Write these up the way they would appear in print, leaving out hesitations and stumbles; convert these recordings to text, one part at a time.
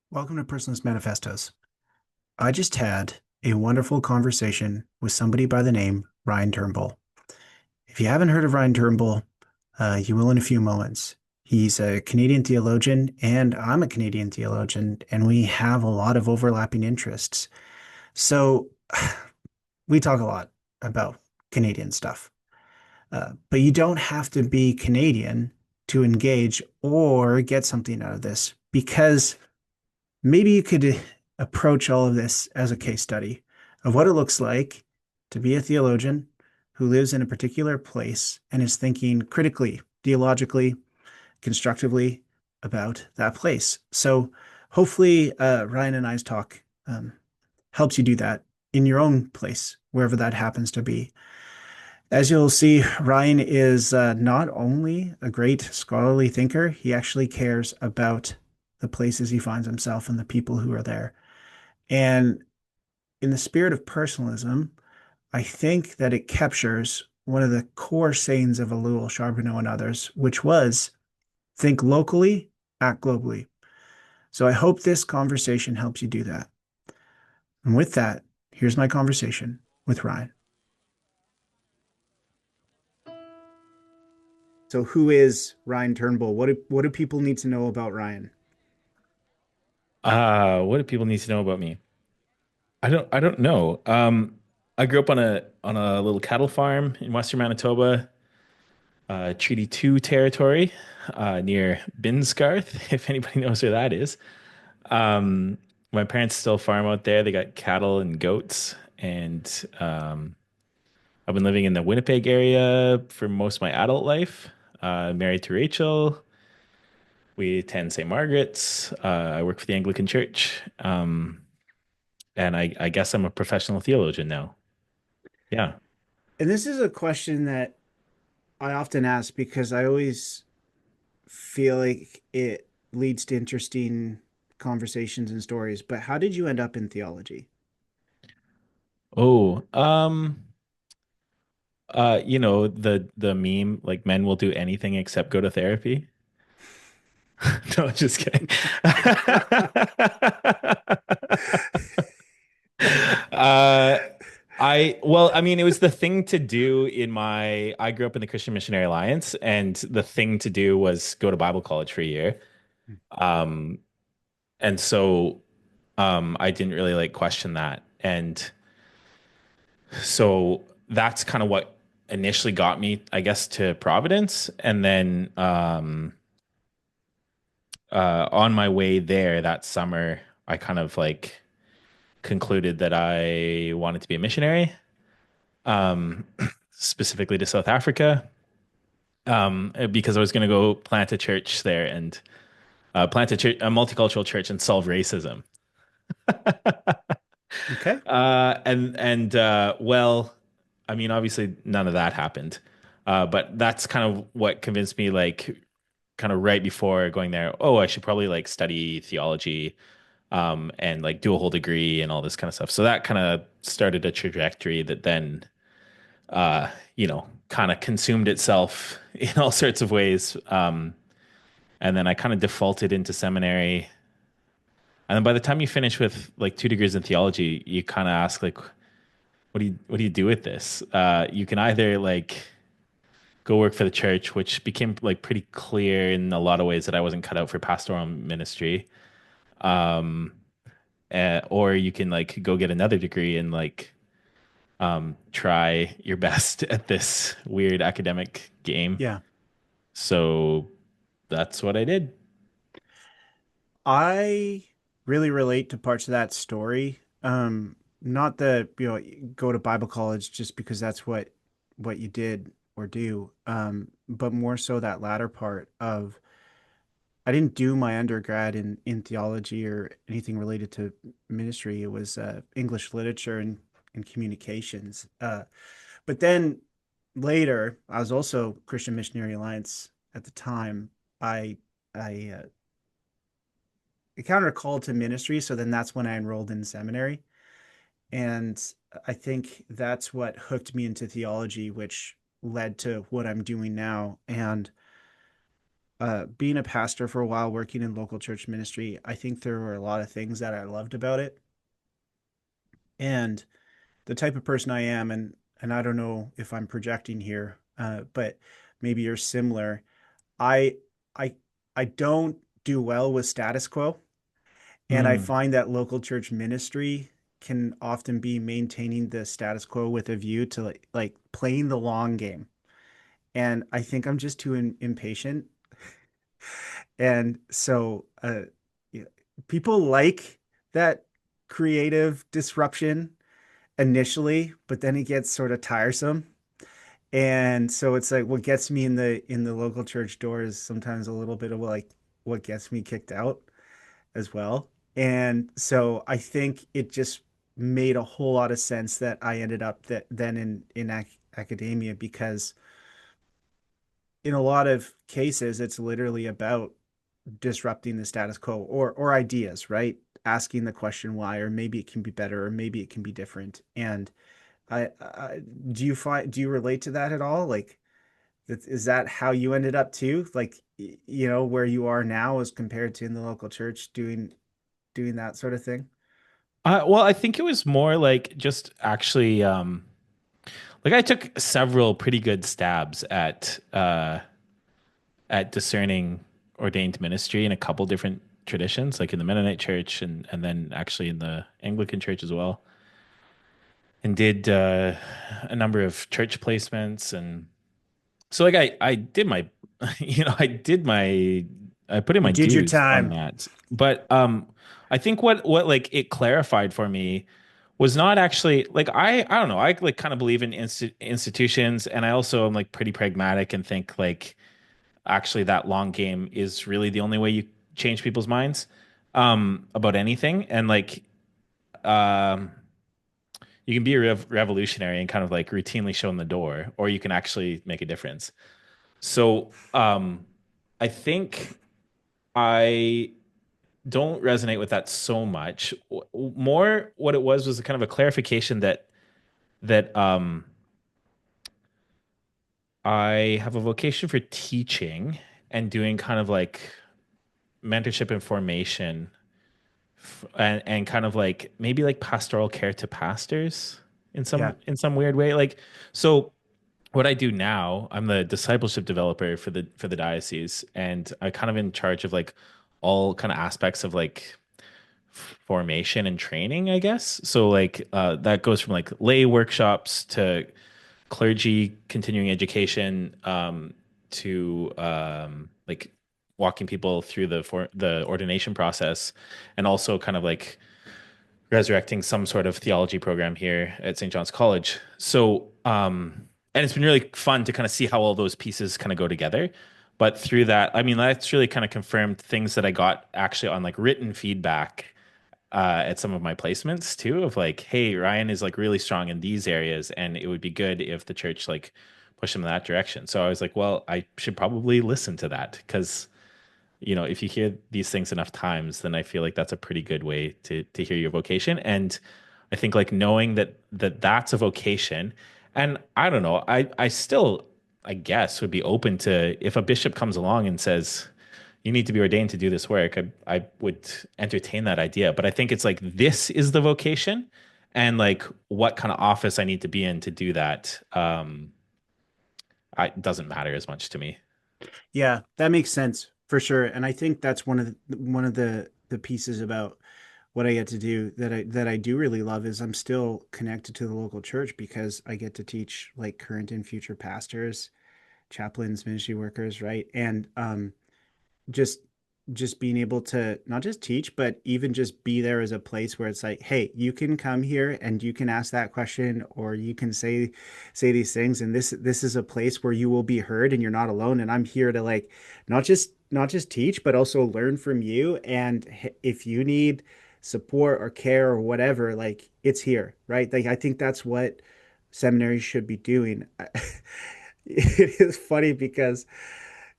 Welcome to Personalist Manifestos. I just had a wonderful conversation with somebody by the name Ryan Turnbull. If you haven't heard of Ryan Turnbull, you will in a few moments. He's a Canadian theologian, and I'm a Canadian theologian, and we have a lot of overlapping interests. So we talk a lot about Canadian stuff. But you don't have to be Canadian to engage or get something out of this because maybe you could approach all of this as a case study of what it looks like to be a theologian who lives in a particular place and is thinking critically, theologically, constructively about that place. So hopefully, Ryan and I's talk helps you do that in your own place, wherever that happens to be. As you'll see, Ryan is not only a great scholarly thinker, he actually cares about the places he finds himself and the people who are there. And in the spirit of personalism, I think that it captures one of the core sayings of Ellul, Charbonneau, and others, which was think locally, act globally. So I hope this conversation helps you do that. And with that, here's my conversation with Ryan. So who is Ryan Turnbull? What do people need to know about Ryan? What do people need to know about me? I don't know. I grew up on a little cattle farm in Western Manitoba, Treaty 2 territory, near Binsgarth, if anybody knows where that is. My parents still farm out there. They got cattle and goats, and I've been living in the Winnipeg area for most of my adult life. Married to Rachel. We attend St. Margaret's. I work for the Anglican Church. And I guess I'm a professional theologian now. Yeah. And this is a question that I often ask because I always feel like it leads to interesting conversations and stories. But how did you end up in theology? Oh, the meme like men will do anything except go to therapy. No, just kidding. Uh, I mean, it was the thing to do I grew up in the Christian Missionary Alliance, and the thing to do was go to Bible college for a year. Um, and so, I didn't really like question that. And so that's kind of what initially got me, I guess, to Providence. And then on my way there that summer, I kind of like concluded that I wanted to be a missionary, um, specifically to South Africa, because I was going to go plant a church there and plant a multicultural church, and solve racism. Okay. Well, I mean, obviously none of that happened. But that's kind of what convinced me, like, kind of right before going there, oh, I should probably like study theology, and like do a whole degree and all this kind of stuff. So that kind of started a trajectory that then, kind of consumed itself in all sorts of ways. And then I kind of defaulted into seminary. And then by the time you finish with like 2 degrees in theology, you kind of ask like, what do you do with this? You can either like go work for the church, which became like pretty clear in a lot of ways that I wasn't cut out for pastoral ministry. Um, or you can like go get another degree and like try your best at this weird academic game. Yeah. So that's what I did. I really relate to parts of that story. Not the, go to Bible college just because that's what you did or do. But more so that latter part of I didn't do my undergrad in theology or anything related to ministry. It was English literature and communications. But then later, I was also Christian Missionary Alliance at the time. I I encountered a call to ministry, so then that's when I enrolled in seminary, and I think that's what hooked me into theology, which led to what I'm doing now. And being a pastor for a while, working in local church ministry, I think there were a lot of things that I loved about it. And the type of person I am, and I don't know if I'm projecting here, but maybe you're similar. I I I don't do well with status quo, and I Mm. find that local church ministry can often be maintaining the status quo with a view to like playing the long game. And I think I'm just too impatient. And so yeah, people like that creative disruption initially, but then it gets sort of tiresome. And so it's like what gets me in the local church door is sometimes a little bit of like what gets me kicked out as well. And so I think it just made a whole lot of sense that I ended up that then in academia because in a lot of cases it's literally about disrupting the status quo or ideas, right? Asking the question why, or maybe it can be better, or maybe it can be different. And I do you relate to that at all? Like, is that how you ended up too? Like, you know, where you are now as compared to in the local church doing that sort of thing? Well, I think it was more like just actually, like I took several pretty good stabs at discerning ordained ministry in a couple different traditions, like in the Mennonite church and then actually in the Anglican church as well, and did a number of church placements. And so like I did my I put in You my did your dues on time. that. But I think what like it clarified for me was not actually like I don't know, I like kind of believe in institutions, and I also am like pretty pragmatic and think like actually that long game is really the only way you change people's minds about anything. And like um you can be a revolutionary and kind of like routinely show them the door, or you can actually make a difference. So I think I don't resonate with that so much. More what it was a kind of a clarification that I have a vocation for teaching and doing kind of like mentorship and formation, and kind of like maybe like pastoral care to pastors Yeah. in some weird way. Like so what I do now, I'm the discipleship developer for the diocese, and I'm kind of in charge of like all kind of aspects of like formation and training, I guess. So like that goes from like lay workshops to clergy continuing education, to like walking people through the ordination process, and also kind of like resurrecting some sort of theology program here at St. John's College. So, and it's been really fun to kind of see how all those pieces kind of go together. But through that, I mean, that's really kind of confirmed things that I got actually on like written feedback at some of my placements too, of like, hey, Ryan is like really strong in these areas, and it would be good if the church like pushed him in that direction. So I was like, well, I should probably listen to that because if you hear these things enough times, then I feel like that's a pretty good way to hear your vocation. And I think like knowing that's a vocation, and I don't know, I still I guess would be open to if a bishop comes along and says you need to be ordained to do this work. I would entertain that idea, but I think it's like this is the vocation, and like what kind of office I need to be in to do that. It doesn't matter as much to me. Yeah, that makes sense for sure. And I think that's one of the pieces about what I get to do that I do really love is I'm still connected to the local church because I get to teach like current and future pastors, chaplains, ministry workers, right? And just just being able to not just teach but even just be there as a place where it's like, hey, you can come here and you can ask that question or you can say these things, and this is a place where you will be heard and you're not alone, and I'm here to like not just teach but also learn from you, and if you need support or care or whatever, like it's here, right? Like I think that's what seminaries should be doing. It is funny because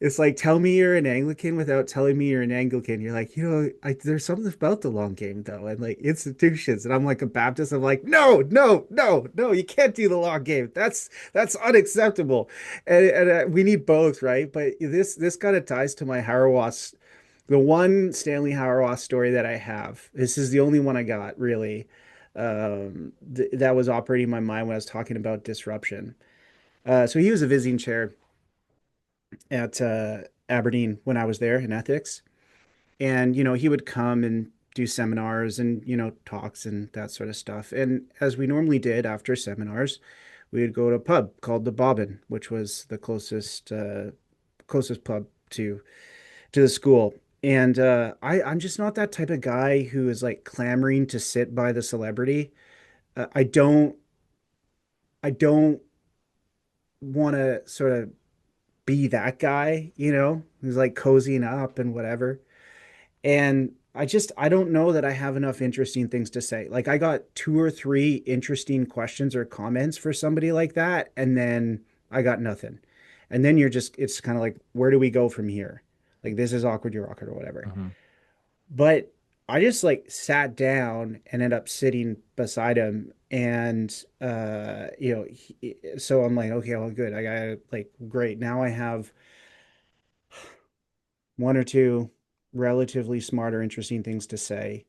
It's like, tell me you're an Anglican without telling me you're an Anglican. You're like, there's something about the long game though, and like institutions. And I'm like a Baptist. I'm like, no, no, no, no, you can't do the long game. That's unacceptable. And we need both, right? But this kind of ties to my Harawas, the one Stanley Harawas story that I have. This is the only one I got really. Th that was operating in my mind when I was talking about disruption. So he was a visiting chair at Aberdeen when I was there in ethics. And, he would come and do seminars and, talks and that sort of stuff. And as we normally did after seminars, we would go to a pub called the Bobbin, which was the closest pub to the school. And I'm just not that type of guy who is like clamoring to sit by the celebrity. I don't want to sort of be that guy, who's like cozying up and whatever. And I don't know that I have enough interesting things to say. Like I got two or three interesting questions or comments for somebody like that, and then I got nothing. And then it's kind of like, where do we go from here? Like this is awkward, you're awkward or whatever. Mhm. But I just like sat down and ended up sitting beside him. And so I'm like, okay, well, good. I got like great. Now I have one or two relatively smart or interesting things to say.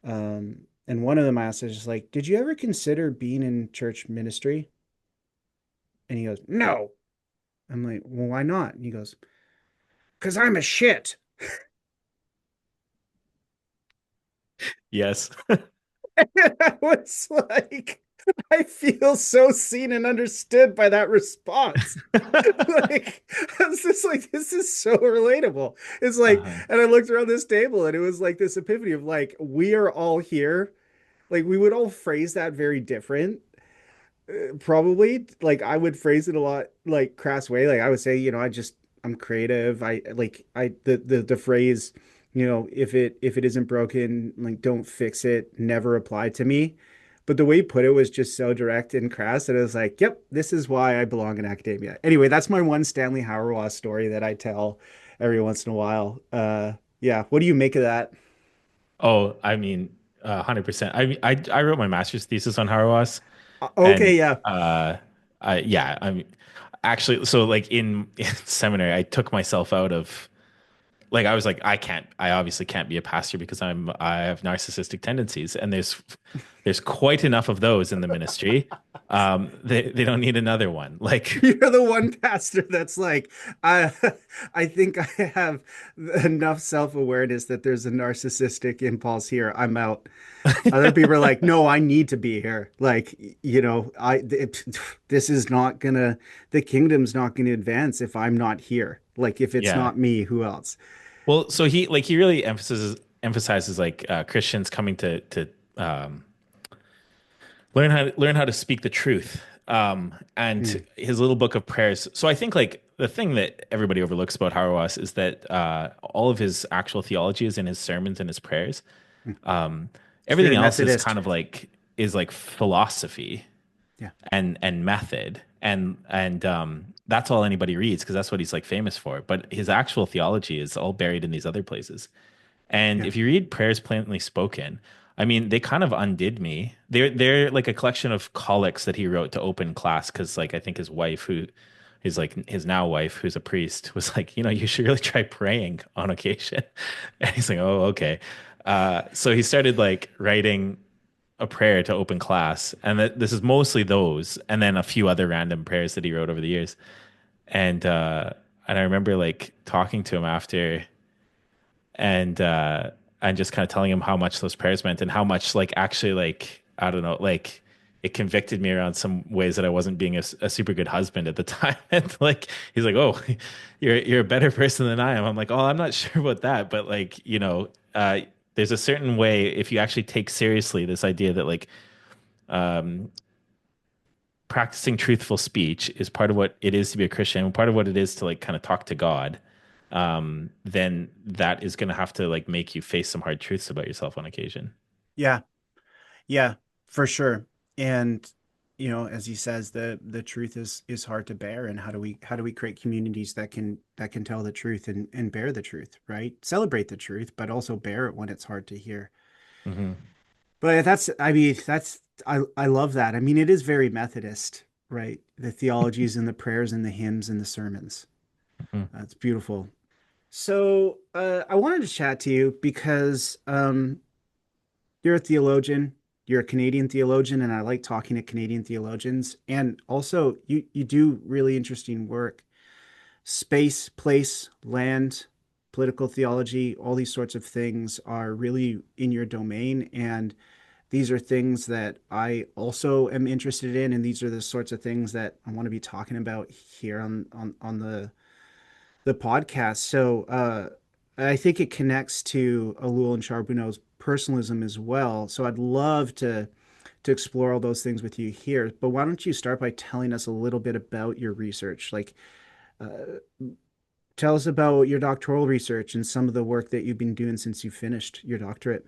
And one of them asked is like, did you ever consider being in church ministry? And he goes, no. I'm like, well, why not? And he goes, because I'm a shit. Yes. And I was like, I feel so seen and understood by that response. Like, I was just like, this is so relatable. It's like, Uh-huh. and I looked around this table and it was like this epiphany of like, we are all here. Like, we would all phrase that very different. Probably like I would phrase it a lot like crass way. Like I would say, I'm creative. The phrase, if it isn't broken, like don't fix it, never apply to me. But the way he put it was just so direct and crass that it was like, yep, this is why I belong in academia. Anyway, that's my one Stanley Hauerwas story that I tell every once in a while. Yeah, what do you make of that? Oh, I mean, 100%. I wrote my master's thesis on Harawas, Okay, and yeah. uh, yeah, I'm actually so like in seminary, I took myself out of like I was like I obviously can't be a pastor because I have narcissistic tendencies, and there's quite enough of those in the ministry. They don't need another one. Like You're the one pastor that's like, I I think I have enough self-awareness that there's a narcissistic impulse here. I'm out. Other people are like, no, I need to be here. Like, this is not gonna, the kingdom's not gonna advance if I'm not here. Like, if it's yeah. not me, who else? Well, so he really emphasizes like Christians coming to um, learn how to speak the truth. And Mm, his little book of prayers. So I think like the thing that everybody overlooks about Hauerwas is that all of his actual theology is in his sermons and his prayers. mm. Um, It's very Everything else is Methodist. kind of like is like philosophy Yeah, and method and that's all anybody reads because that's what he's like famous for. But his actual theology is all buried in these other places. And yeah, if you read Prayers Plainly Spoken, I mean, they kind of undid me. They're like a collection of collects that he wrote to open class because like I think his wife, who is like his now wife, who's a priest, was like, you should really try praying on occasion. And he's like, oh, okay. So he started like writing a prayer to open class, and this is mostly those, and then a few other random prayers that he wrote over the years. And I remember like talking to him after and and just kind of telling him how much those prayers meant and how much like actually like I don't know like it convicted me around some ways that I wasn't being a super good husband at the time. And like he's like, oh, you're a better person than I am. I'm like, oh, I'm not sure about that, but like there's a certain way if you actually take seriously this idea that like um practicing truthful speech is part of what it is to be a Christian, and part of what it is to like kind of talk to God, then that is going to have to like make you face some hard truths about yourself on occasion. yeah, yeah, for sure. And as he says, the truth is hard to bear, and how do we create communities that can tell the truth and bear the truth, right? Celebrate the truth, but also bear it when it's hard to hear. Hmm. But I mean, I love that. I mean, it is very Methodist, right? The theologies and the prayers and the hymns and the sermons. Hmm. That's beautiful. So, I wanted to chat to you because you're a theologian, you're a Canadian theologian, and I like talking to Canadian theologians. And also, you do really interesting work. Space, place, land, political theology, all these sorts of things are really in your domain. And these are things that I also am interested in, and these are the sorts of things that I want to be talking about here on the podcast. So I think it connects to Ellul and Charbonneau's personalism as well. So I'd love to explore all those things with you here. But why don't you start by telling us a little bit about your research? Like, tell us about your doctoral research and some of the work that you've been doing since you finished your doctorate.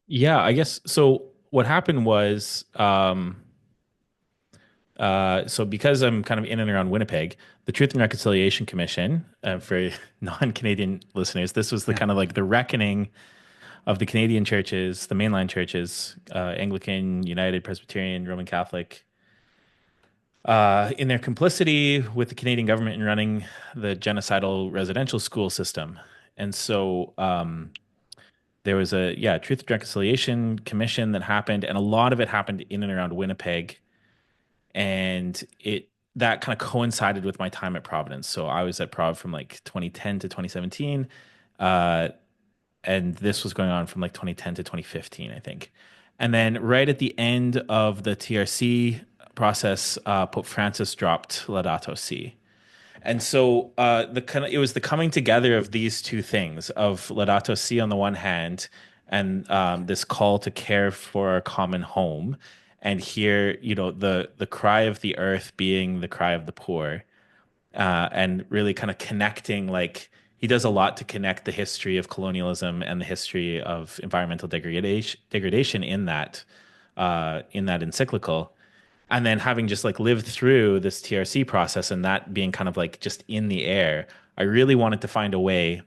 Yeah, I guess so. What happened was, so because I'm kind of in and around Winnipeg, the Truth and Reconciliation Commission, for non-Canadian listeners, this was the Yeah. kind of like the reckoning of the Canadian churches, the mainline churches, Anglican, United, Presbyterian, Roman Catholic, in their complicity with the Canadian government in running the genocidal residential school system. And so there was a, yeah, Truth and Reconciliation Commission that happened, and a lot of it happened in and around Winnipeg. And that kind of coincided with my time at Providence. So I was at Prov from like 2010 to 2017. Uh, and this was going on from like 2010 to 2015, I think. And then right at the end of the TRC process, Pope Francis dropped Laudato Si. And so the kind of it was the coming together of these two things of Laudato Si on the one hand, and this call to care for our common home, and here the cry of the earth being the cry of the poor, and really kind of connecting, like he does a lot to connect the history of colonialism and the history of environmental degradation in that encyclical. And then having just like lived through this TRC process and that being kind of like just in the air, I really wanted to find a way,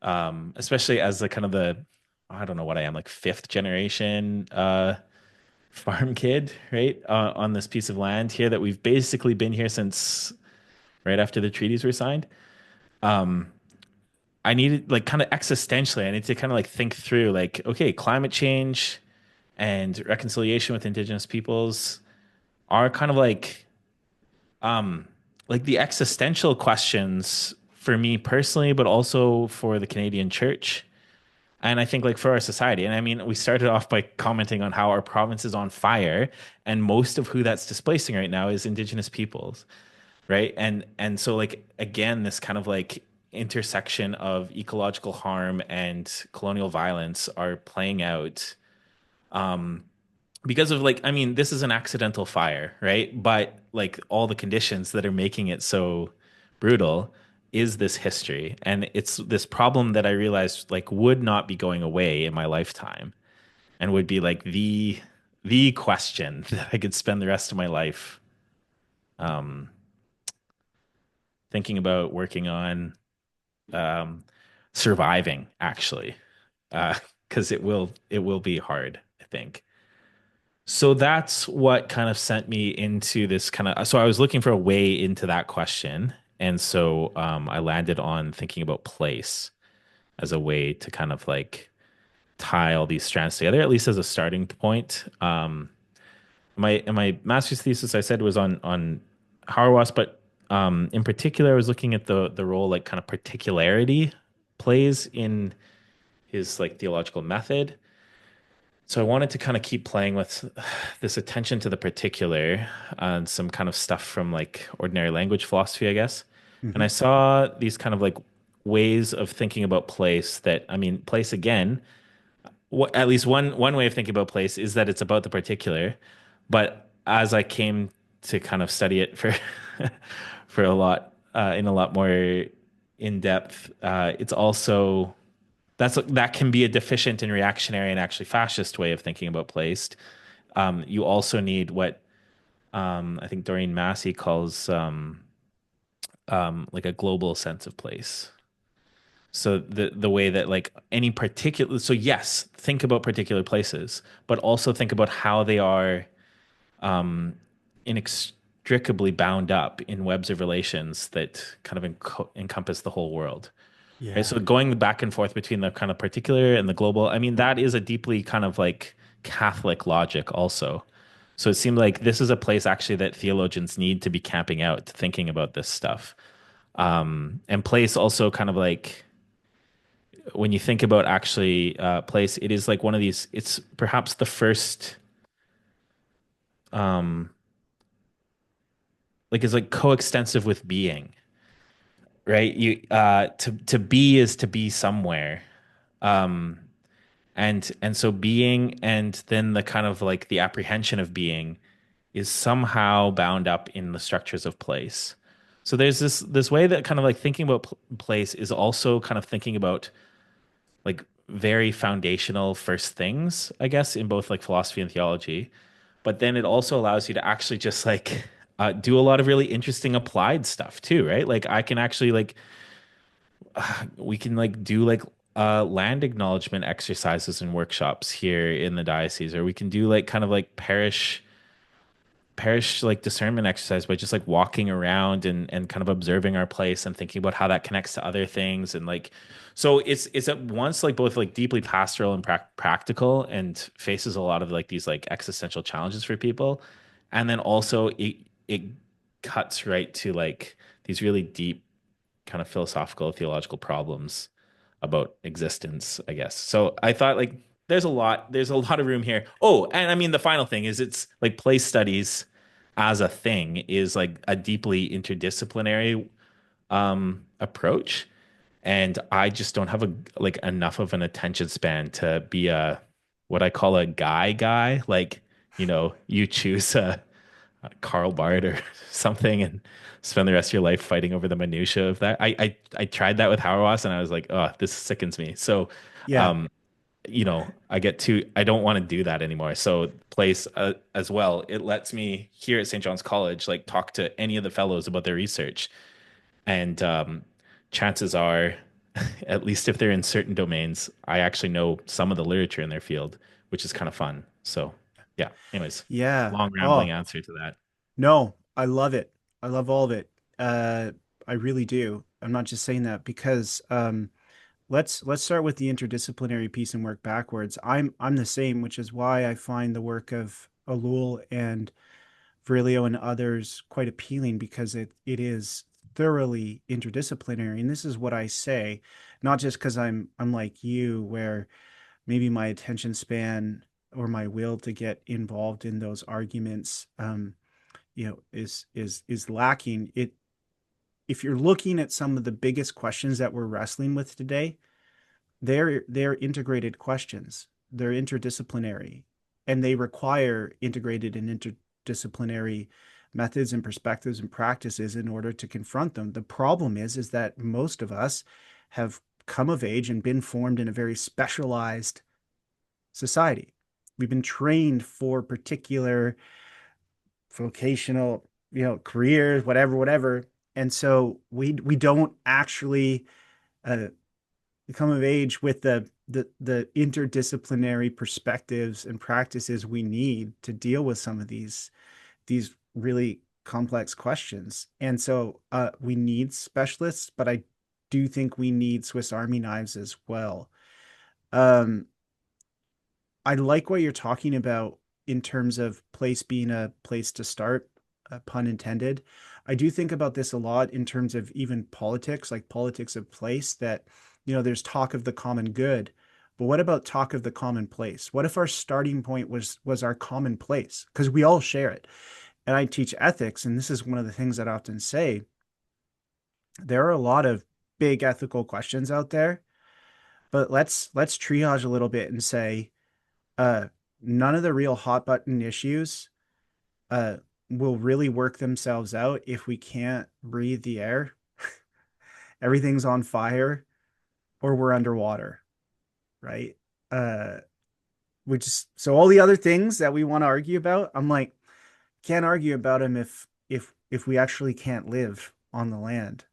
especially as the kind of the, I don't know what I am, like fifth generation farm kid, right? On this piece of land here that we've basically been here since right after the treaties were signed. I needed like kind of existentially, I need to kind of like think through like, okay, climate change and reconciliation with indigenous peoples are kind of um like the existential questions for me personally, but also for the Canadian church. And I think like for our society. And I mean, we started off by commenting on how our province is on fire, and most of who that's displacing right now is indigenous peoples, right? And so like again, this kind of like intersection of ecological harm and colonial violence are playing out because of like, I mean, this is an accidental fire, right? But like all the conditions that are making it so brutal is this history. And it's this problem that I realized like would not be going away in my lifetime, and would be like the question that I could spend the rest of my life um thinking about, working on, um surviving actually. Because it will be hard, I think. So that's what kind of sent me into this kind of. So I was looking for a way into that question, and so I landed on thinking about place as a way to kind of like tie all these strands together, at least as a starting point. My master's thesis, I said, was on Hauerwas, but in particular, I was looking at the role like kind of particularity plays in his like theological method. So I wanted to kind of keep playing with this attention to the particular and some kind of stuff from like ordinary language philosophy, I guess. And Hmm. I saw these kind of like ways of thinking about place that, I mean, place again, at least one way of thinking about place is that it's about the particular. But as I came to kind of study it for for a lot in a lot more in depth, it's also that can be a deficient and reactionary and actually fascist way of thinking about place. You also need what I think Doreen Massey calls like a global sense of place. So the way that like any particular, so yes, think about particular places, but also think about how they are inextricably bound up in webs of relations that kind of encompass the whole world. Right. Yeah. So going back and forth between the kind of particular and the global, I mean, that is a deeply kind of like Catholic logic also. So it seemed like this is a place actually that theologians need to be camping out, thinking about this stuff. And place also kind of like when you think about actually place, it is like one of these, it's perhaps the first um like is like coextensive with being, right? You to be is to be somewhere. Um and so being and then the kind of like the apprehension of being is somehow bound up in the structures of place. So there's this way that kind of like thinking about place is also kind of thinking about like very foundational first things, I guess, in both like philosophy and theology. But then it also allows you to actually just like do a lot of really interesting applied stuff too, right? Like I can actually like we can like do like land acknowledgement exercises and workshops here in the diocese, or we can do like kind of like parish like discernment exercise by just like walking around and kind of observing our place and thinking about how that connects to other things and like so it's at once like both like deeply pastoral and practical and faces a lot of like these like existential challenges for people, and then also it cuts right to like these really deep kind of philosophical theological problems about existence, I guess. So I thought like there's a lot of room here. Oh, and I mean the final thing is it's like place studies as a thing is like a deeply interdisciplinary approach. And I just don't have a like enough of an attention span to be a what I call a guy. Like, you know, you choose a Karl Barth or something and spend the rest of your life fighting over the minutia of that. I tried that with Hauerwas and I was like, oh, this sickens me. So, Yeah. um, you know, I don't want to do that anymore. So, place as well, it lets me here at St. John's College like talk to any of the fellows about their research, and chances are, at least if they're in certain domains, I actually know some of the literature in their field, which is kind of fun. So, yeah. Anyways, Yeah. long rambling Oh, answer to that. no, I love it. I love all of it. Uh, I really do. I'm not just saying that because let's start with the interdisciplinary piece and work backwards. I'm the same, which is why I find the work of Ellul and Virilio and others quite appealing because it is thoroughly interdisciplinary. And this is what I say, not just because I'm like you, where maybe my attention span or my will to get involved in those arguments is lacking. It If you're looking at some of the biggest questions that we're wrestling with today, they're integrated questions. They're interdisciplinary, and they require integrated and interdisciplinary methods and perspectives and practices in order to confront them. The problem is that most of us have come of age and been formed in a very specialized society. We've been trained for particular vocational, careers, whatever. And so we don't actually uh, come of age with the interdisciplinary perspectives and practices we need to deal with some of these really complex questions. And so we need specialists, but I do think we need Swiss Army knives as well. Um, I like what you're talking about in terms of place being a place to start, pun intended. I do think about this a lot in terms of even politics, like politics of place, that, there's talk of the common good. But what about talk of the common place? What if our starting point was our common place? Because we all share it. And I teach ethics, and this is one of the things that I often say. There are a lot of big ethical questions out there, but let's triage a little bit and say, uh, none of the real hot button issues uh, will really work themselves out if we can't breathe the air. Everything's on fire or we're underwater, right? Uh, so all the other things that we want to argue about, I'm like, can't argue about them if we actually can't live on the land.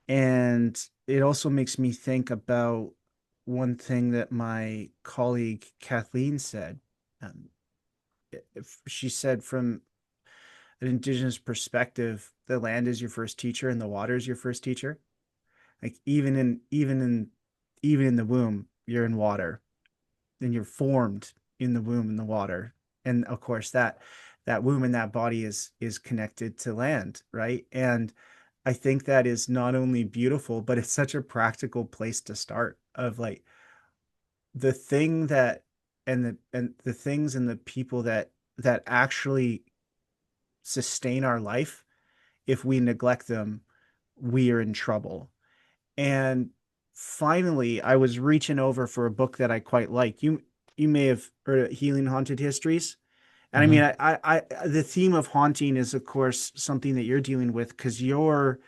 And it also makes me think about one thing that my colleague Kathleen said. Um, if she said from an indigenous perspective, the land is your first teacher and the water is your first teacher. Like even in the womb, you're in water, and you're formed in the womb in the water. And of course that womb and that body is connected to land, right? And I think that is not only beautiful, but it's such a practical place to start of like the thing that and the things and the people that actually sustain our life. If we neglect them, we are in trouble. And finally, I was reaching over for a book that I quite like. You may have heard of Healing Haunted Histories. And I mean, Hmm. the theme of haunting is, of course, something that you're dealing with because your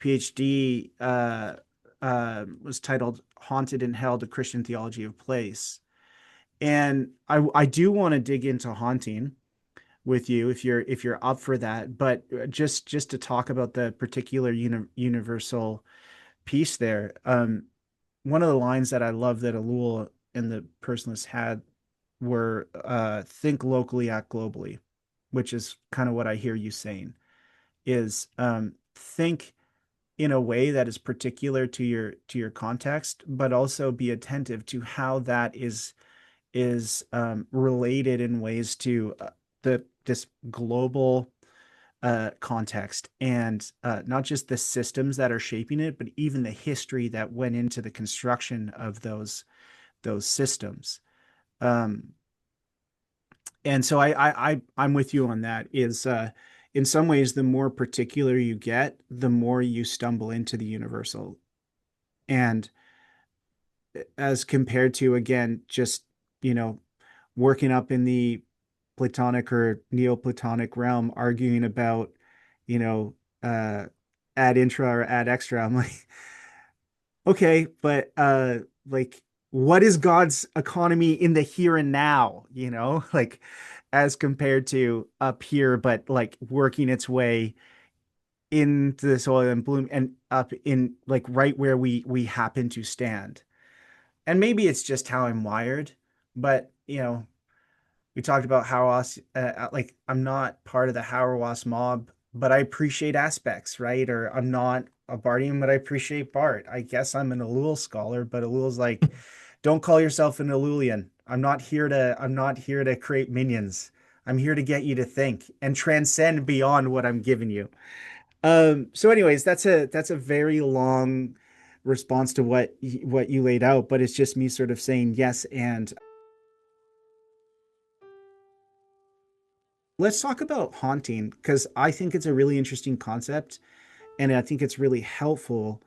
PhD was titled "Haunted and Held: A Christian Theology of Place." And I do want to dig into haunting with you if you're up for that. But just to talk about the particular universal piece there. One of the lines that I love that Ellul and the Personalists had were think locally, act globally, which is kind of what I hear you saying is think in a way that is particular to your context, but also be attentive to how that is related in ways to the this global context and not just the systems that are shaping it, but even the history that went into the construction of those systems. Um, and so I'm with you on that. Is in some ways, the more particular you get, the more you stumble into the universal, and as compared to again, just you know, working up in the Platonic or Neoplatonic realm, arguing about you know, uh, ad intra or ad extra. I'm like, okay, but like, what is God's economy in the here and now? Like, as compared to up here, but like working its way into the soil and bloom and up in like right where we happen to stand. And maybe it's just how I'm wired, but we talked about Hawass. Like, I'm not part of the Hawass mob, but I appreciate aspects, right? Or I'm not a Bardian, but I appreciate Bart. I guess I'm an Ellul scholar, but Ellul's like, don't call yourself an Ellulian. I'm not here to create minions. I'm here to get you to think and transcend beyond what I'm giving you. So anyways, that's a very long response to what you laid out, but it's just me sort of saying yes. And let's talk about haunting because I think it's a really interesting concept, and I think it's really helpful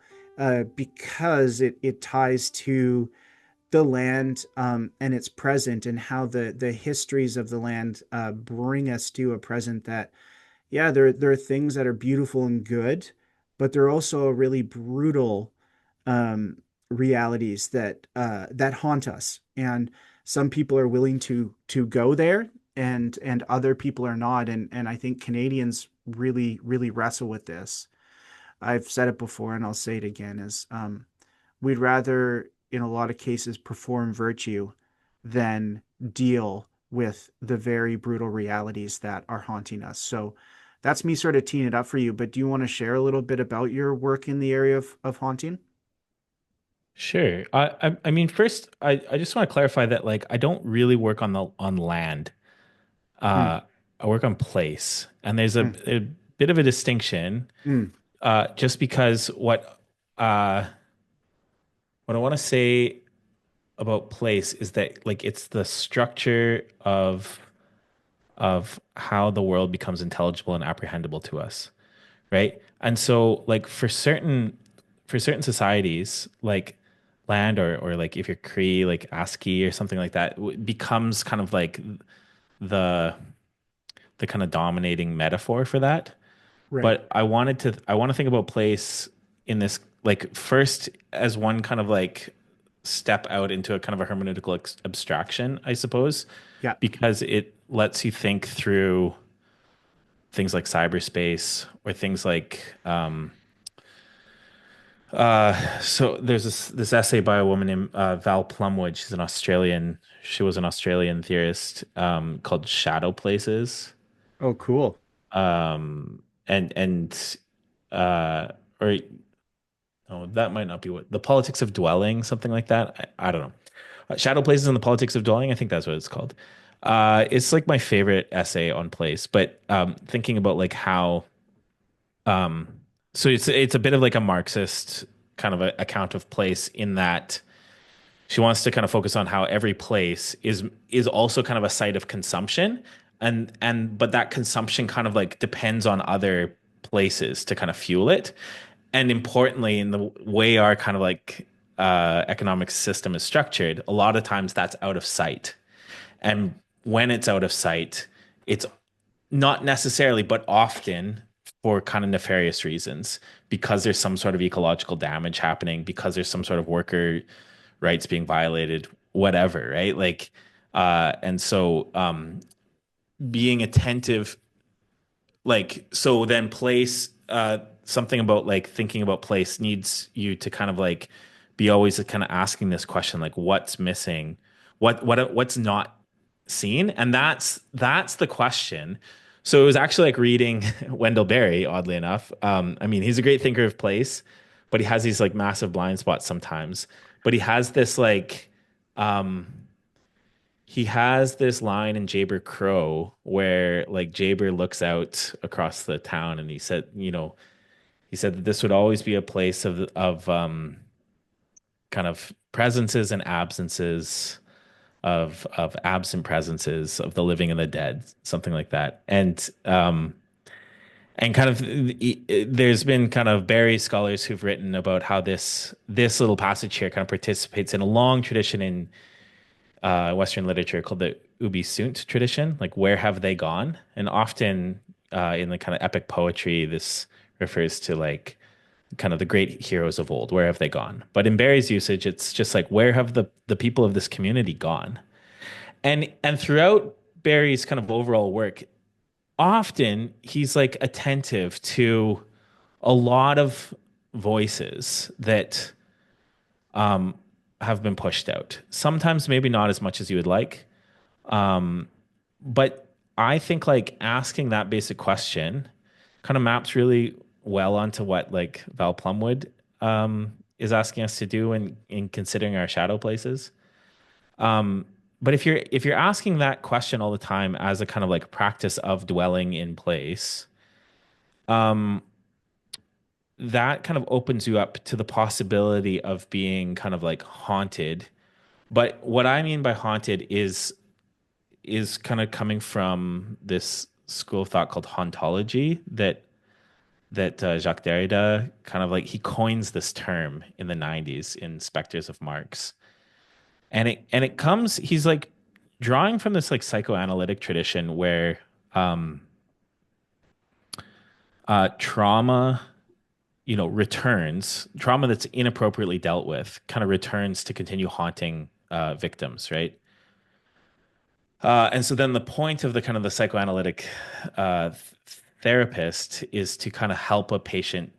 because it ties to the land and its present and how the histories of the land bring us to a present that, yeah, there are things that are beautiful and good, but there are also really brutal um, realities that haunt us. And some people are willing to go there, and other people are not. And I think Canadians really wrestle with this. I've said it before, and I'll say it again: is we'd rather, in a lot of cases, perform virtue than deal with the very brutal realities that are haunting us. So that's me sort of teeing it up for you. But do you want to share a little bit about your work in the area of haunting? Sure. I mean, first, I just want to clarify that like I don't really work on land. Mm, Uh, I work on place, and there's mm, a bit of a distinction. mm. Just because what I want to say about place is that like it's the structure of how the world becomes intelligible and apprehendable to us, right? And so like for certain societies, like land or like if you're Cree, like ASCII or something like that, becomes kind of like the the kind of dominating metaphor for that. Right. But I want to think about place in this like first as one kind of like step out into a kind of a hermeneutical abstraction, I suppose, Yeah. because it lets you think through things like cyberspace or things like so there's this essay by a woman named Val Plumwood. She was an Australian theorist called Shadow Places. Oh, cool. And or oh, that might not be what the politics of dwelling, something like that. I don't know. Shadow Places and the Politics of Dwelling. I think that's what it's called. It's like my favorite essay on place, but thinking about like how um, so it's a bit of like a Marxist kind of a account of place in that she wants to kind of focus on how every place is also kind of a site of consumption, and but that consumption kind of like depends on other places to kind of fuel it. And importantly, in the way our kind of like economic system is structured, a lot of times that's out of sight. And when it's out of sight, it's not necessarily, but often for kind of nefarious reasons, because there's some sort of ecological damage happening, because there's some sort of worker rights being violated, whatever, right? Like, and so being attentive, like, so then place, something about like thinking about place needs you to kind of like be always kind of asking this question, like, what's missing? What's not seen? And that's the question. So it was actually like reading Wendell Berry, oddly enough. I mean, he's a great thinker of place, but he has these like massive blind spots sometimes. But um, he has this line in Jaber Crow where like Jaber looks out across the town and he said, he said that this would always be a place of kind of presences and absences of absent presences of the living and the dead, something like that. And kind of there's been kind of Barry scholars who've written about how this little passage here kind of participates in a long tradition in Western literature called the Ubi Sunt tradition, like where have they gone? And often in the kind of epic poetry, this refers to like kind of the great heroes of old. Where have they gone? But in Barry's usage, it's just like where have the people of this community gone? And throughout Barry's kind of overall work, often he's like attentive to a lot of voices that um, have been pushed out. Sometimes maybe not as much as you would like. But I think like asking that basic question kind of maps really well onto what like Val Plumwood is asking us to do in considering our shadow places. But if you're asking that question all the time as a kind of like practice of dwelling in place, that kind of opens you up to the possibility of being kind of like haunted. But what I mean by haunted is kind of coming from this school of thought called hauntology that Jacques Derrida kind of like he coins this term in the 90s in Spectres of Marx. And it comes he's like drawing from this like psychoanalytic tradition where trauma, returns, trauma that's inappropriately dealt with kind of returns to continue haunting victims, right? And so then the point of the kind of the psychoanalytic therapist is to kind of help a patient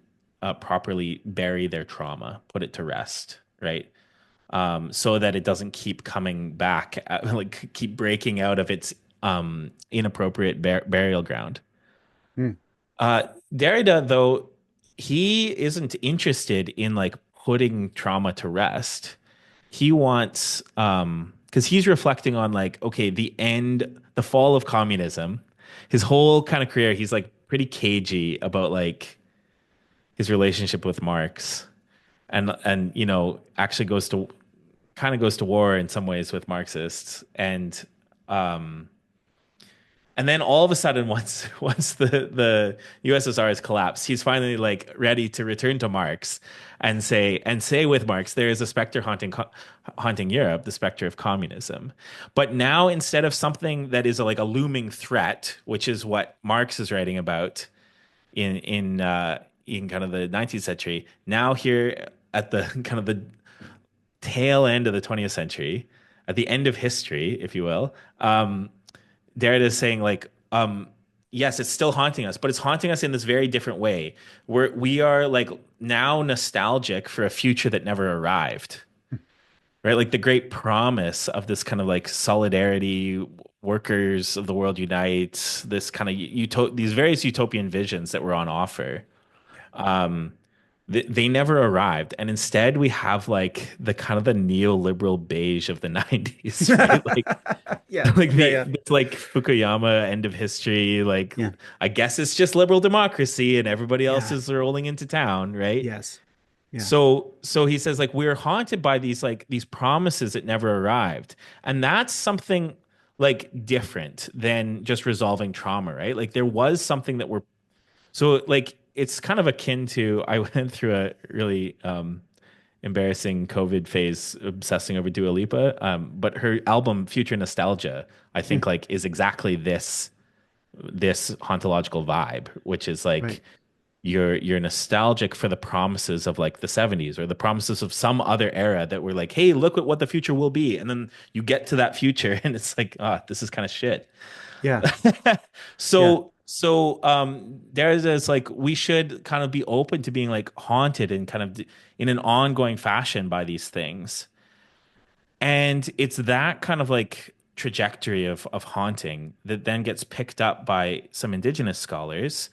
properly bury their trauma, put it to rest, right? So that it doesn't keep coming back, like keep breaking out of its inappropriate burial ground. Hmm. Derrida, though, he isn't interested in like putting trauma to rest. He wants because he's reflecting on like okay the fall of communism. His whole kind of career he's like pretty cagey about like his relationship with Marx, and actually goes to war in some ways with Marxists. And then all of a sudden, once the USSR has collapsed, he's finally like ready to return to Marx and say with Marx, there is a specter haunting Europe, the specter of communism. But now instead of something that is like a looming threat, which is what Marx is writing about in kind of the 19th century, now here at the kind of tail end of the 20th century, at the end of history, if you will, um, Derrida is saying like, yes, it's still haunting us, but it's haunting us in this very different way. We are like now nostalgic for a future that never arrived, right? Like the great promise of this kind of like solidarity, workers of the world unite, this kind of these various utopian visions that were on offer. Yeah. They never arrived, and instead we have like the kind of the neoliberal beige of the 90s, right? Like Yeah. like Yeah. the Yeah. it's like Fukuyama end of history, like Yeah. I guess it's just liberal democracy and everybody else Yeah. is rolling into town, right? Yes. Yeah. So he says like we're haunted by these promises that never arrived. And that's something like different than just resolving trauma, right? Like there was something that we're so like it's kind of akin to I went through a really embarrassing COVID phase obsessing over Dua Lipa. But her album Future Nostalgia, I think Mm. like is exactly this hauntological vibe, which is Right. like you're nostalgic for the promises of like the 70s or the promises of some other era that were like, hey, look at what the future will be. And then you get to that future and it's like, ah, this is kind of shit. Yeah. Yeah. So there's this like we should kind of be open to being like haunted and kind of in an ongoing fashion by these things. And it's that kind of like trajectory of haunting that then gets picked up by some indigenous scholars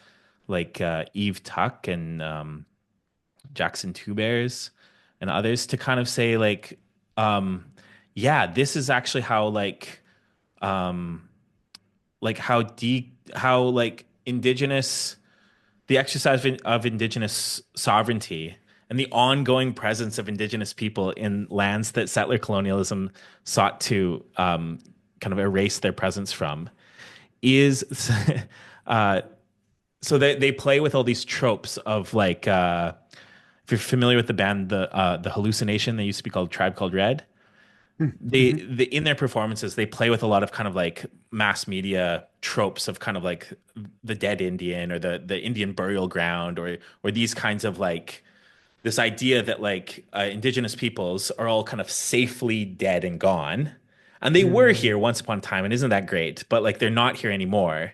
like Eve Tuck and Jackson Two Bears and others to kind of say like, um, yeah, this is actually how um, how like indigenous the exercise of indigenous sovereignty and the ongoing presence of indigenous people in lands that settler colonialism sought to kind of erase their presence from is uh, so they play with all these tropes of like if you're familiar with the band the hallucination they used to be called Tribe Called Red Mm-hmm. they in their performances they play with a lot of kind of like mass media tropes of kind of like the dead Indian or the Indian burial ground or these kinds of like this idea that like indigenous peoples are all kind of safely dead and gone and they were Mm. here once upon a time and isn't that great but like they're not here anymore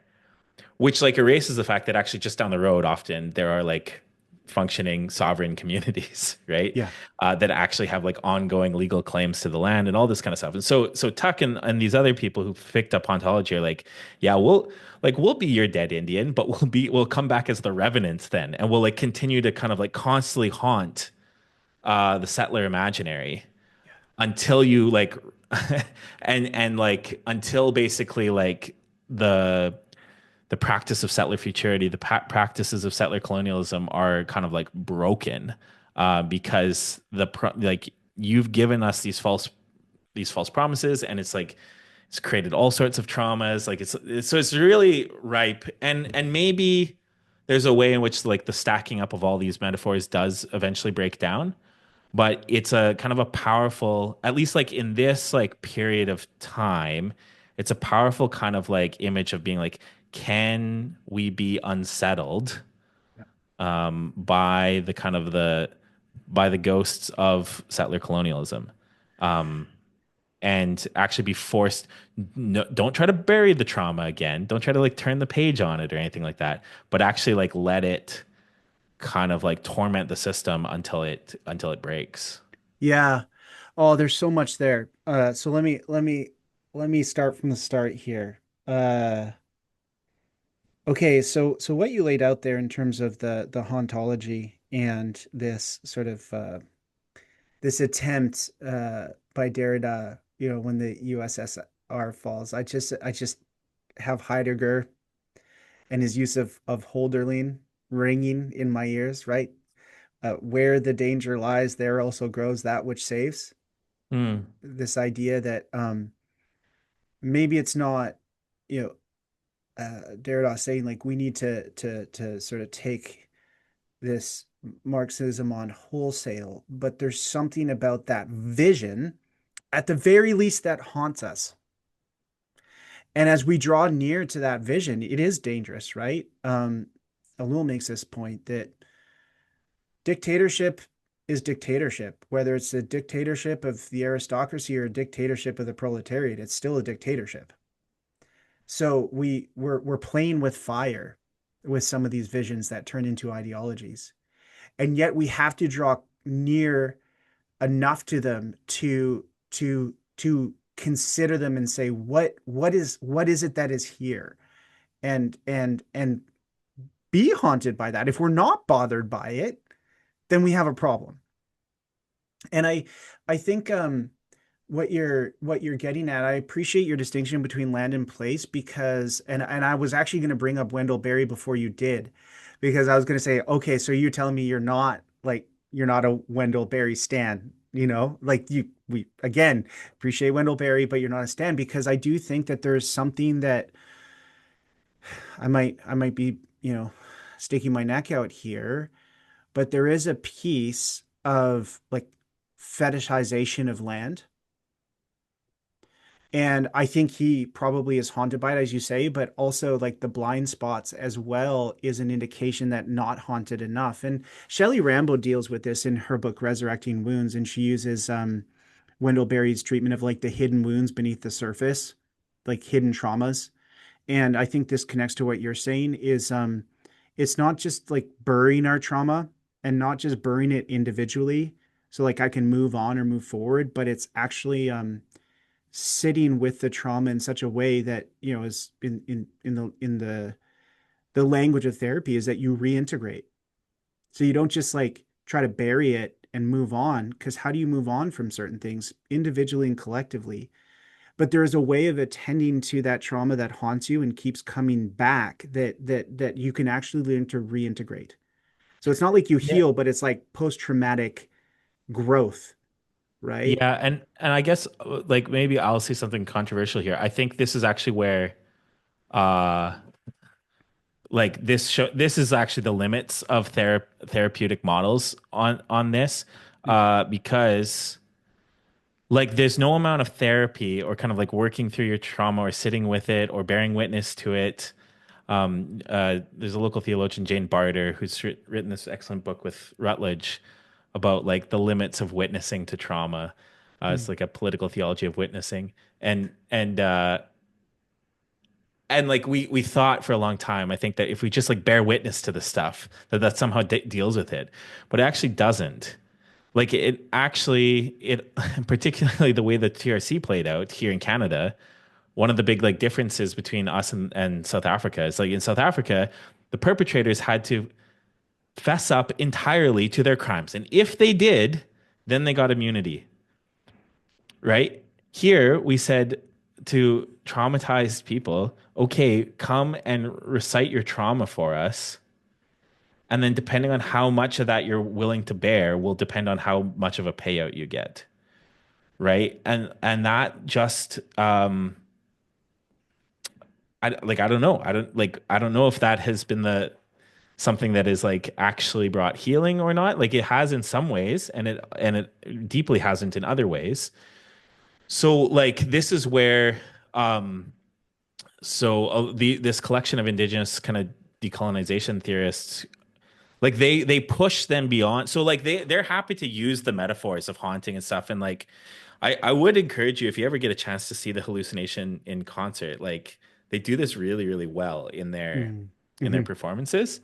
which like erases the fact that actually just down the road often there are like functioning sovereign communities right Yeah. that actually have like ongoing legal claims to the land and all this kind of stuff and so Tuck and these other people who picked up ontology are like yeah we'll be your dead Indian but we'll come back as the revenants then and we'll like continue to kind of like constantly haunt the settler imaginary Yeah. until you like and like until basically like the the practice of settler futurity, the practices of settler colonialism are kind of like broken because like you've given us these false promises, and it's like it's created all sorts of traumas. Like so it's really ripe, and maybe there's a way in which like the stacking up of all these metaphors does eventually break down. But it's a kind of a powerful, at least like in this like period of time, it's a powerful kind of like image of being like, can we be unsettled Yeah. by the kind of the by the ghosts of settler colonialism, um, and actually be forced. No, don't try to bury the trauma again. Don't try to like turn the page on it or anything like that. But actually like let it kind of like torment the system until it breaks. Yeah. Oh, there's so much there. So let me start from the start here. Okay, so what you laid out there in terms of the hauntology and this sort of this attempt by Derrida, when the USSR falls, I just have Heidegger and his use of Holderlin ringing in my ears, right? Where the danger lies, there also grows that which saves. Hmm. This idea that maybe it's not, you know, Derrida saying like we need to sort of take this Marxism on wholesale, but there's something about that vision, at the very least, that haunts us. And as we draw near to that vision, it is dangerous, right? Ellul makes this point that dictatorship is dictatorship, whether it's a dictatorship of the aristocracy or a dictatorship of the proletariat. It's still a dictatorship. So we're playing with fire with some of these visions that turn into ideologies, and yet we have to draw near enough to them to consider them and say what is it that is here, and be haunted by that. If we're not bothered by it, then we have a problem. And I think what you're getting at, I appreciate your distinction between land and place, because and I was actually going to bring up Wendell Berry before you did, because I was going to say, okay, so you're telling me you're not a Wendell Berry stan, like we again appreciate Wendell Berry, but you're not a stan, because I do think that there's something that I might be, sticking my neck out here, but there is a piece of like fetishization of land. And I think he probably is haunted by it, as you say, but also like the blind spots as well is an indication that not haunted enough. And Shelley Rambo deals with this in her book Resurrecting Wounds, and she uses Wendell Berry's treatment of like the hidden wounds beneath the surface, like hidden traumas. And I think this connects to what you're saying is it's not just like burying our trauma and not just burying it individually. So like I can move on or move forward, but it's actually sitting with the trauma in such a way that, is in the language of therapy is that you reintegrate. So you don't just like try to bury it and move on, because how do you move on from certain things individually and collectively? But there is a way of attending to that trauma that haunts you and keeps coming back, that you can actually learn to reintegrate. So it's not like you Yeah. heal, but it's like post-traumatic growth, right? Yeah, and I guess like maybe I'll say something controversial here. I think this is actually where uh like this is actually the limits of therapeutic models on this because like there's no amount of therapy or kind of like working through your trauma or sitting with it or bearing witness to it. There's a local theologian, Jane Barter, who's written this excellent book with Rutledge about like the limits of witnessing to trauma. It's Mm. like a political theology of witnessing, and and uh, and like we thought for a long time, I think that if we just like bear witness to the stuff, that somehow deals with it, but it actually doesn't. Like it particularly the way the TRC played out here in Canada, one of the big like differences between us and South Africa is like in South Africa, the perpetrators had to fess up entirely to their crimes. And if they did, then they got immunity, right? Here we said to traumatized people, okay, come and recite your trauma for us. And then depending on how much of that you're willing to bear will depend on how much of a payout you get. Right. And that just I don't know. I don't know if that has been the something that is like actually brought healing or not. Like it has in some ways, and it deeply hasn't in other ways. So like this is where the this collection of indigenous kind of decolonization theorists like they push them beyond. So like they're happy to use the metaphors of haunting and stuff. And like I would encourage you if you ever get a chance to see the hallucination in concert, like they do this really, really well Mm. in their Mhm. performances.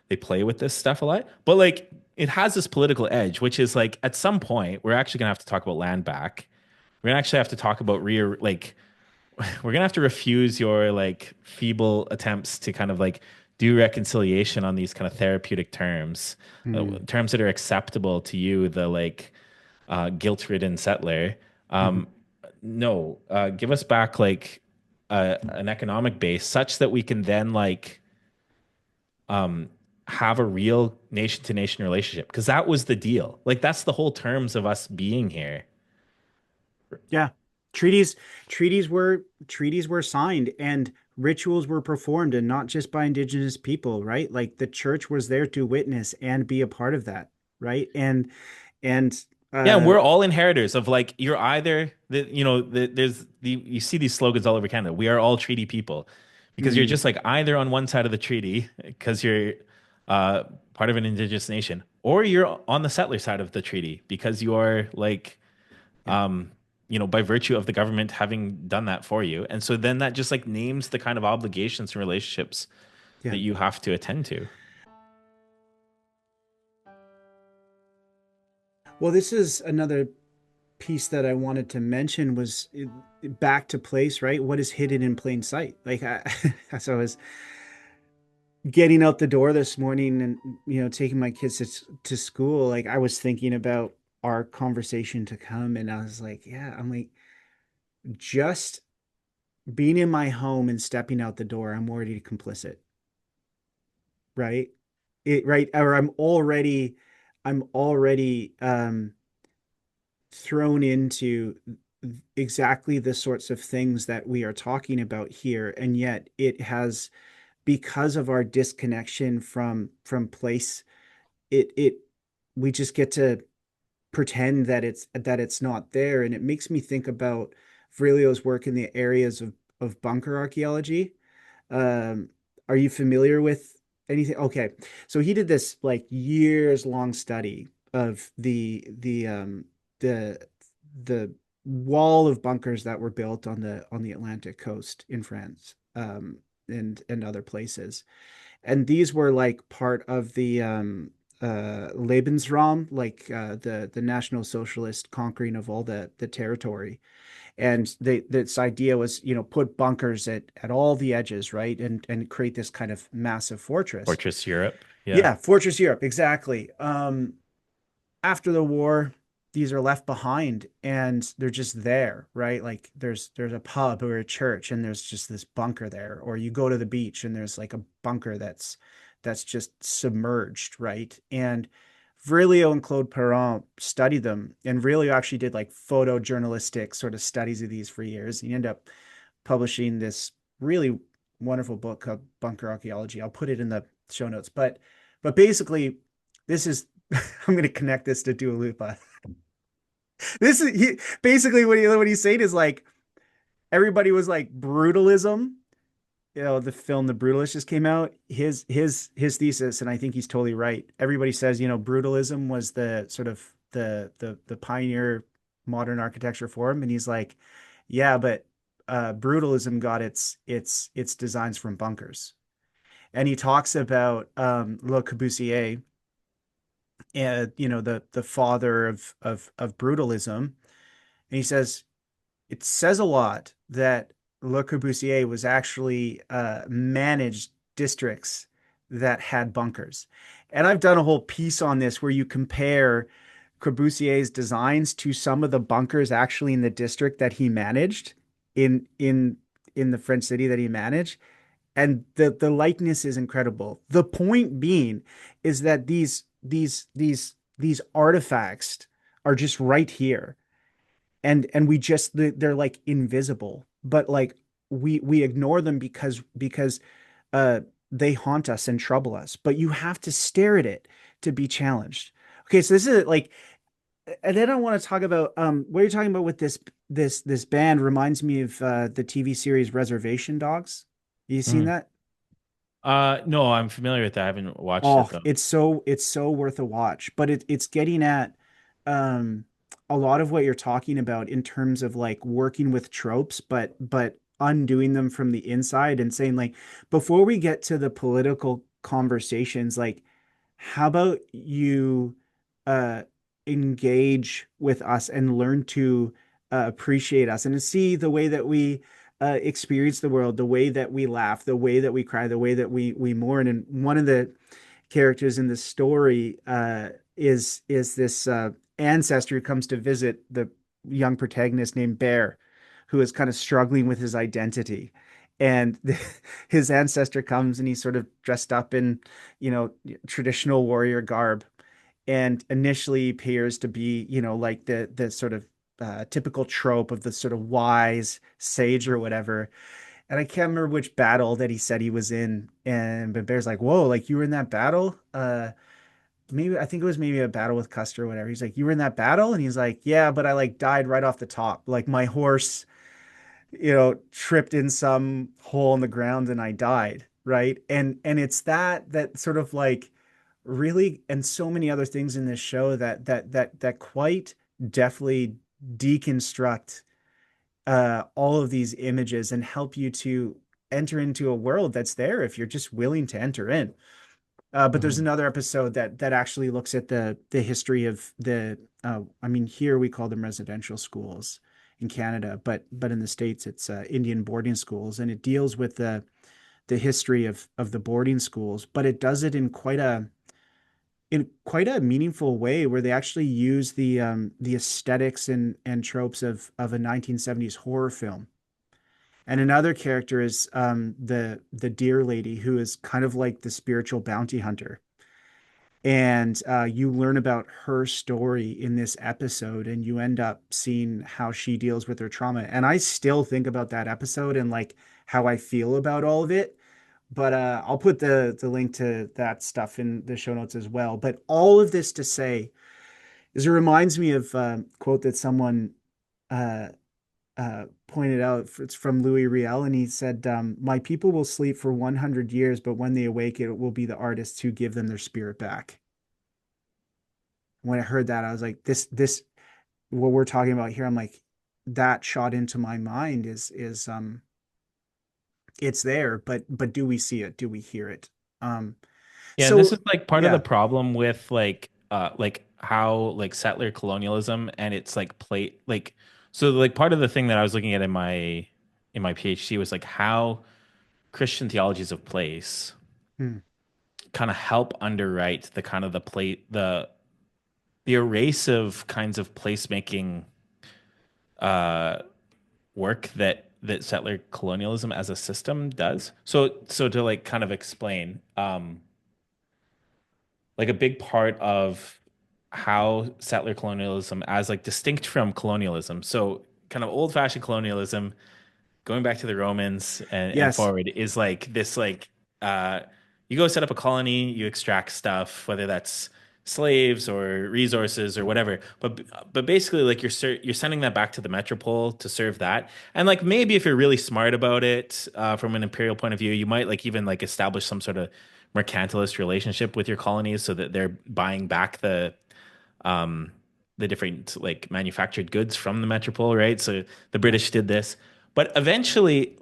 They play with this stuff a lot. But like it has this political edge, which is like at some point we're actually gonna have to talk about land back. We're gonna actually have to talk about we're gonna have to refuse your like feeble attempts to kind of like do reconciliation on these kind of therapeutic terms, Mm. terms that are acceptable to you, the like guilt-ridden settler. Mhm. No, give us back like an economic base such that we can then like um, have a real nation-to-nation relationship because that was the deal. Like that's the whole terms of us being here. Yeah. Treaties treaties were signed, and rituals were performed, and not just by indigenous people, right? Like the church was there to witness and be a part of that, right? And Yeah, and uh we're all inheritors of like you're either there's the you see these slogans all over Canada. We are all treaty people because you're mm, just like either on one side of the treaty because you're uh, part of an indigenous nation, or you're on the settler side of the treaty because you are like, Yeah. um, by virtue of the government having done that for you. And so then that just like names the kind of obligations and relationships Yeah. that you have to attend to. Well, this is another piece that I wanted to mention was back to place, right? What is hidden in plain sight? Like as I was getting out the door this morning and taking my kids to school, like I was thinking about our conversation to come, and I was like, yeah, I'm like just being in my home and stepping out the door, I'm already complicit, right? Right, or I'm already thrown into exactly the sorts of things that we are talking about here, and yet it has, because of our disconnection from place, it we just get to pretend that it's not there. And it makes me think about Vrilio's work in the areas of bunker archaeology. um, are you familiar with anything? Okay, so he did this like years long study of the the wall of bunkers that were built on the Atlantic coast in France, and other places. And these were like part of the Lebensraum, like the National Socialist conquering of all the territory. And this idea was, put bunkers at all the edges, right, and create this kind of massive fortress. Fortress Europe. Yeah. Yeah, Fortress Europe, exactly. After the war, these are left behind and they're just there, right? Like there's a pub or a church and there's just this bunker there, or you go to the beach and there's like a bunker that's just submerged, right? And Vrilio and Claude Perron studied them, and Vrilio actually did like photojournalistic sort of studies of these for years. He ended up publishing this really wonderful book called Bunker Archaeology. I'll put it in the show notes, but basically, this is I'm going to connect this to Dua Lipa. This is basically what he's saying is like everybody was like brutalism. The film The Brutalist just came out. His thesis, and I think he's totally right. Everybody says brutalism was the sort of the pioneer modern architecture form, and he's like, yeah, but brutalism got its designs from bunkers. And he talks about Le Corbusier, and the father of brutalism. And he says it says a lot that Le Corbusier was actually managed districts that had bunkers. And I've done a whole piece on this where you compare Corbusier's designs to some of the bunkers actually in the district that he managed in the French city that he managed. And the likeness is incredible. The point being is that these artifacts are just right here, and we just they're like invisible, but like we ignore them because uh they haunt us and trouble us, but you have to stare at it to be challenged. Okay, so this is like, and then I want to talk about what you're talking about with this band reminds me of the TV series Reservation Dogs. You seen Mhm. that? No, I'm familiar with that. I haven't watched it Oh, though. it's so worth a watch, but it's getting at um a lot of what you're talking about in terms of like working with tropes, but undoing them from the inside and saying like, before we get to the political conversations, like how about you uh engage with us and learn to appreciate us and to see the way that we experience the world, the way that we laugh, the way that we cry, the way that we mourn. And one of the characters in the story is this ancestor who comes to visit the young protagonist named Bear, who is kind of struggling with his identity. And his ancestor comes and he's sort of dressed up in, traditional warrior garb, and initially appears to be, like the sort of typical trope of the sort of wise sage or whatever. And I can't remember which battle that he said he was in. And but Bear's like, "Whoa, like you were in that battle?" Maybe I think it was maybe a battle with Custer or whatever. He's like, "You were in that battle?" And he's like, "Yeah, but I like died right off the top. Like my horse, tripped in some hole in the ground and I died." Right. And it's that sort of like really, and so many other things in this show that quite deftly deconstruct all of these images and help you to enter into a world that's there if you're just willing to enter in. But there's Mhm. another episode that actually looks at the history of I mean, here we call them residential schools in Canada, but in the States it's Indian boarding schools, and it deals with the history of the boarding schools, but it does it in quite a meaningful way where they actually use the aesthetics and tropes of a 1970s horror film. And another character is the deer lady, who is kind of like the spiritual bounty hunter. And you learn about her story in this episode, and you end up seeing how she deals with her trauma. And I still think about that episode and like how I feel about all of it. But I'll put the link to that stuff in the show notes as well. But all of this to say is it reminds me of a quote that someone uh, pointed out. It's from Louis Riel, and he said, "My people will sleep for 100 years, but when they awake, it will be the artists who give them their spirit back." When I heard that, I was like, this, what we're talking about here, I'm like, that shot into my mind is it's there, but do we see it? Do we hear it? Um, Yeah, and this so is like part of the yeah. problem with like how like settler colonialism and it's like plate like so like part of the thing that I was looking at in my PhD was like how Christian theologies of place Hmm. kind of help underwrite the kind of the plate the erasive kinds of placemaking uh work that settler colonialism as a system does. So to like kind of explain, like a big part of how settler colonialism as like distinct from colonialism. So kind of old-fashioned colonialism going back to the Romans and Yes. forward is like this like uh you go set up a colony, you extract stuff, whether that's slaves or resources or whatever. But basically like you're sending that back to the metropole to serve that. And like maybe if you're really smart about it from an imperial point of view, you might like even like establish some sort of mercantilist relationship with your colonies so that they're buying back um the different like manufactured goods from the metropole, right? So the Yeah. British did this. But eventually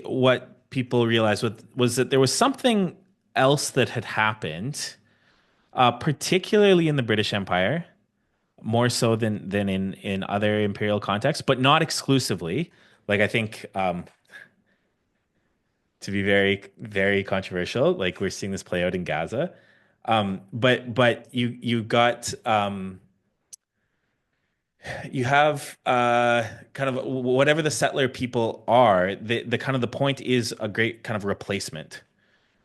what people realized was that there was something else that had happened, particularly in the British Empire, more so than in other imperial contexts, but not exclusively. Like I think to be very, very controversial, like we're seeing this play out in Gaza. But you got you have kind of whatever the settler people are, the kind of the point is a great kind of replacement,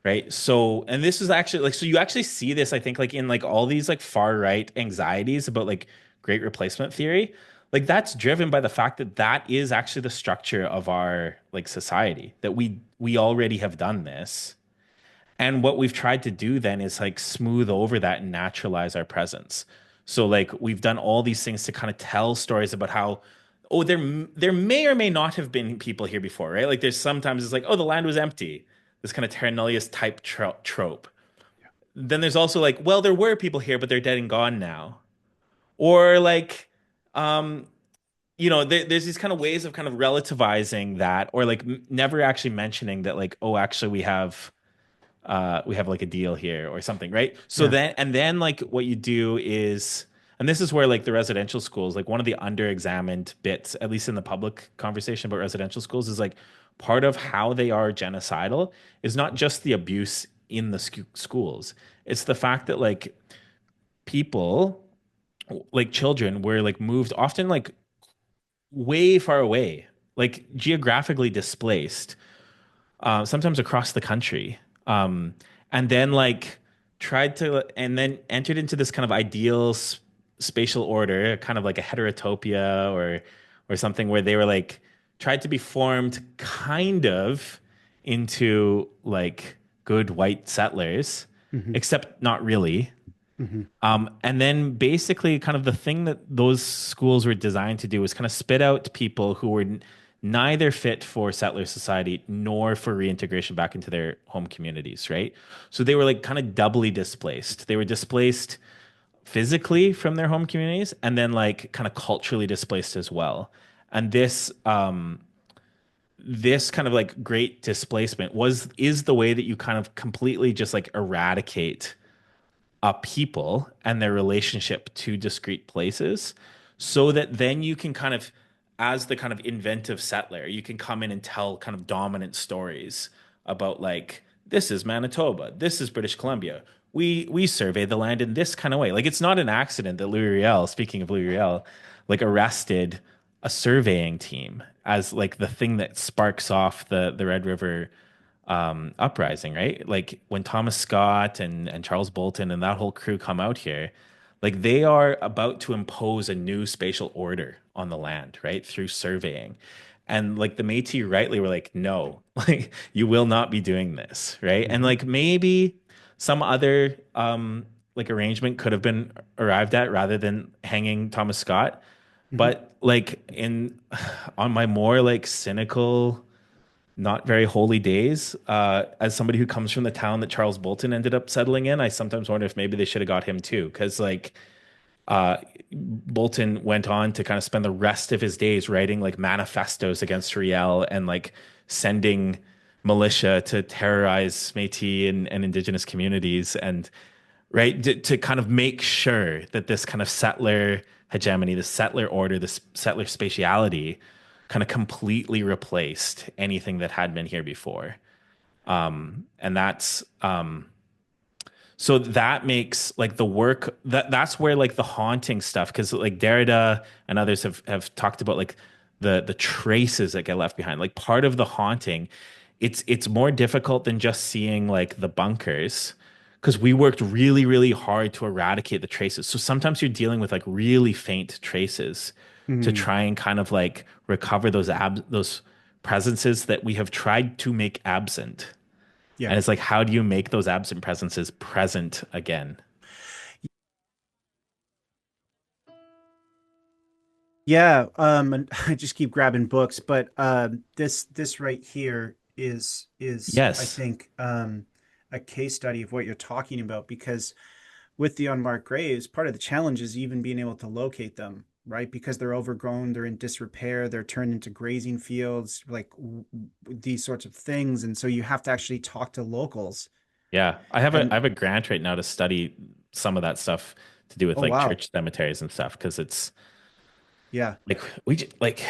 right? So, and this is actually like, so you actually see this, I think, like in like all these like far right anxieties about like great replacement theory. Like that's driven by the fact that that is actually the structure of our like society, that we already have done this. And what we've tried to do then is like smooth over that and naturalize our presence. So like we've done all these things to kind of tell stories about how, oh, there may or may not have been people here before, right? Like there's sometimes it's like, oh, the land was empty. This kind of Terra Nullius type trope. Then there's also like, well, there were people here, but they're dead and gone now. Or like, um, there's these kind of ways of kind of relativizing that, or like never actually mentioning that, like, oh, actually, we have like a deal here or something, right? So Yeah. then like what you do is, and this is where like the residential schools, like one of the under-examined bits, at least in the public conversation about residential schools, is like part of how they are genocidal is not just the abuse in the schools. It's the fact that like people, like children, were like moved often like way far away, like geographically displaced sometimes across the country. And then like tried to, and then entered into this kind of ideal spatial order, kind of like a heterotopia or something where they were like tried to be formed kind of into like good white settlers, Hmm. except not really. Hmm. And then basically kind of the thing that those schools were designed to do was kind of spit out people who were neither fit for settler society nor for reintegration back into their home communities, right? So they were like kind of doubly displaced. They were displaced physically from their home communities and then like kind of culturally displaced as well. And this kind of like great displacement was is the way that you kind of completely just like eradicate a people and their relationship to discrete places so that then you can kind of as the kind of inventive settler you can come in and tell kind of dominant stories about like this is Manitoba, this is British Columbia, we survey the land in this kind of way. Like it's not an accident that Louis Riel, speaking of Louis Riel, like arrested a surveying team as like the thing that sparks off the Red River uprising, right? Like when Thomas Scott and Charles Bolton and that whole crew come out here, like they are about to impose a new spatial order on the land, right? Through surveying. And like the Métis rightly were like, no, like you will not be doing this, right? And Hmm. like maybe some other like arrangement could have been arrived at rather than hanging Thomas Scott. Hmm. But like in on my more like cynical not very holy days. As somebody who comes from the town that Charles Bolton ended up settling in, I sometimes wonder if maybe they should have got him too, because like uh, Bolton went on to kind of spend the rest of his days writing like manifestos against Riel and like sending militia to terrorize Métis and indigenous communities and right to kind of make sure that this kind of settler hegemony, the settler order, this settler spatiality kind of completely replaced anything that had been here before. And that's so that makes like the work that's where like the haunting stuff, because like Derrida and others have talked about like the traces that get left behind. Like part of the haunting, it's more difficult than just seeing like the bunkers, because we worked really, really hard to eradicate the traces. So sometimes you're dealing with like really faint traces to Hmm. try and kind of like recover those presences that we have tried to make absent. Yeah. And it's like, how do you make those absent presences present again? Yeah, and I just keep grabbing books, but this right here is I Yes. think a case study of what you're talking about, because with the unmarked graves, part of the challenge is even being able to locate them, right? Because they're overgrown, they're in disrepair, they're turned into grazing fields, like these sorts of things, and so you have to actually talk to locals. Yeah. I And have a grant right now to study some of that stuff to do with oh like wow, church cemeteries and stuff, because it's yeah, like like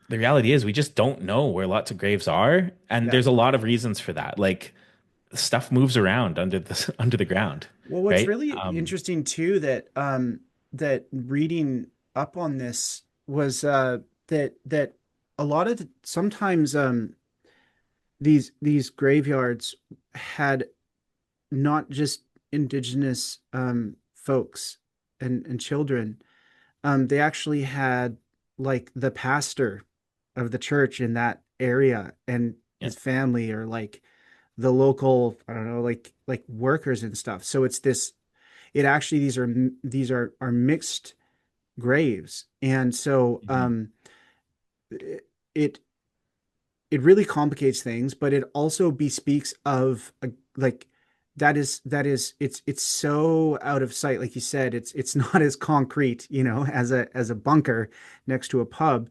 the reality is we just don't know where lots of graves are, and yeah. there's a lot of reasons for that. Like stuff moves around under the under the ground, Well, what's right? really interesting too, that reading up on this was that a lot of sometimes these graveyards had not just indigenous folks and children. They actually had like the pastor of the church in that area and Yeah. his family, or like the local, I don't know, like workers and stuff. So it's this, it actually, these are mixed graves. And so Mhm. it it really complicates things, but it also bespeaks of a, like, that is it's so out of sight. Like you said, it's not as concrete, as a bunker next to a pub.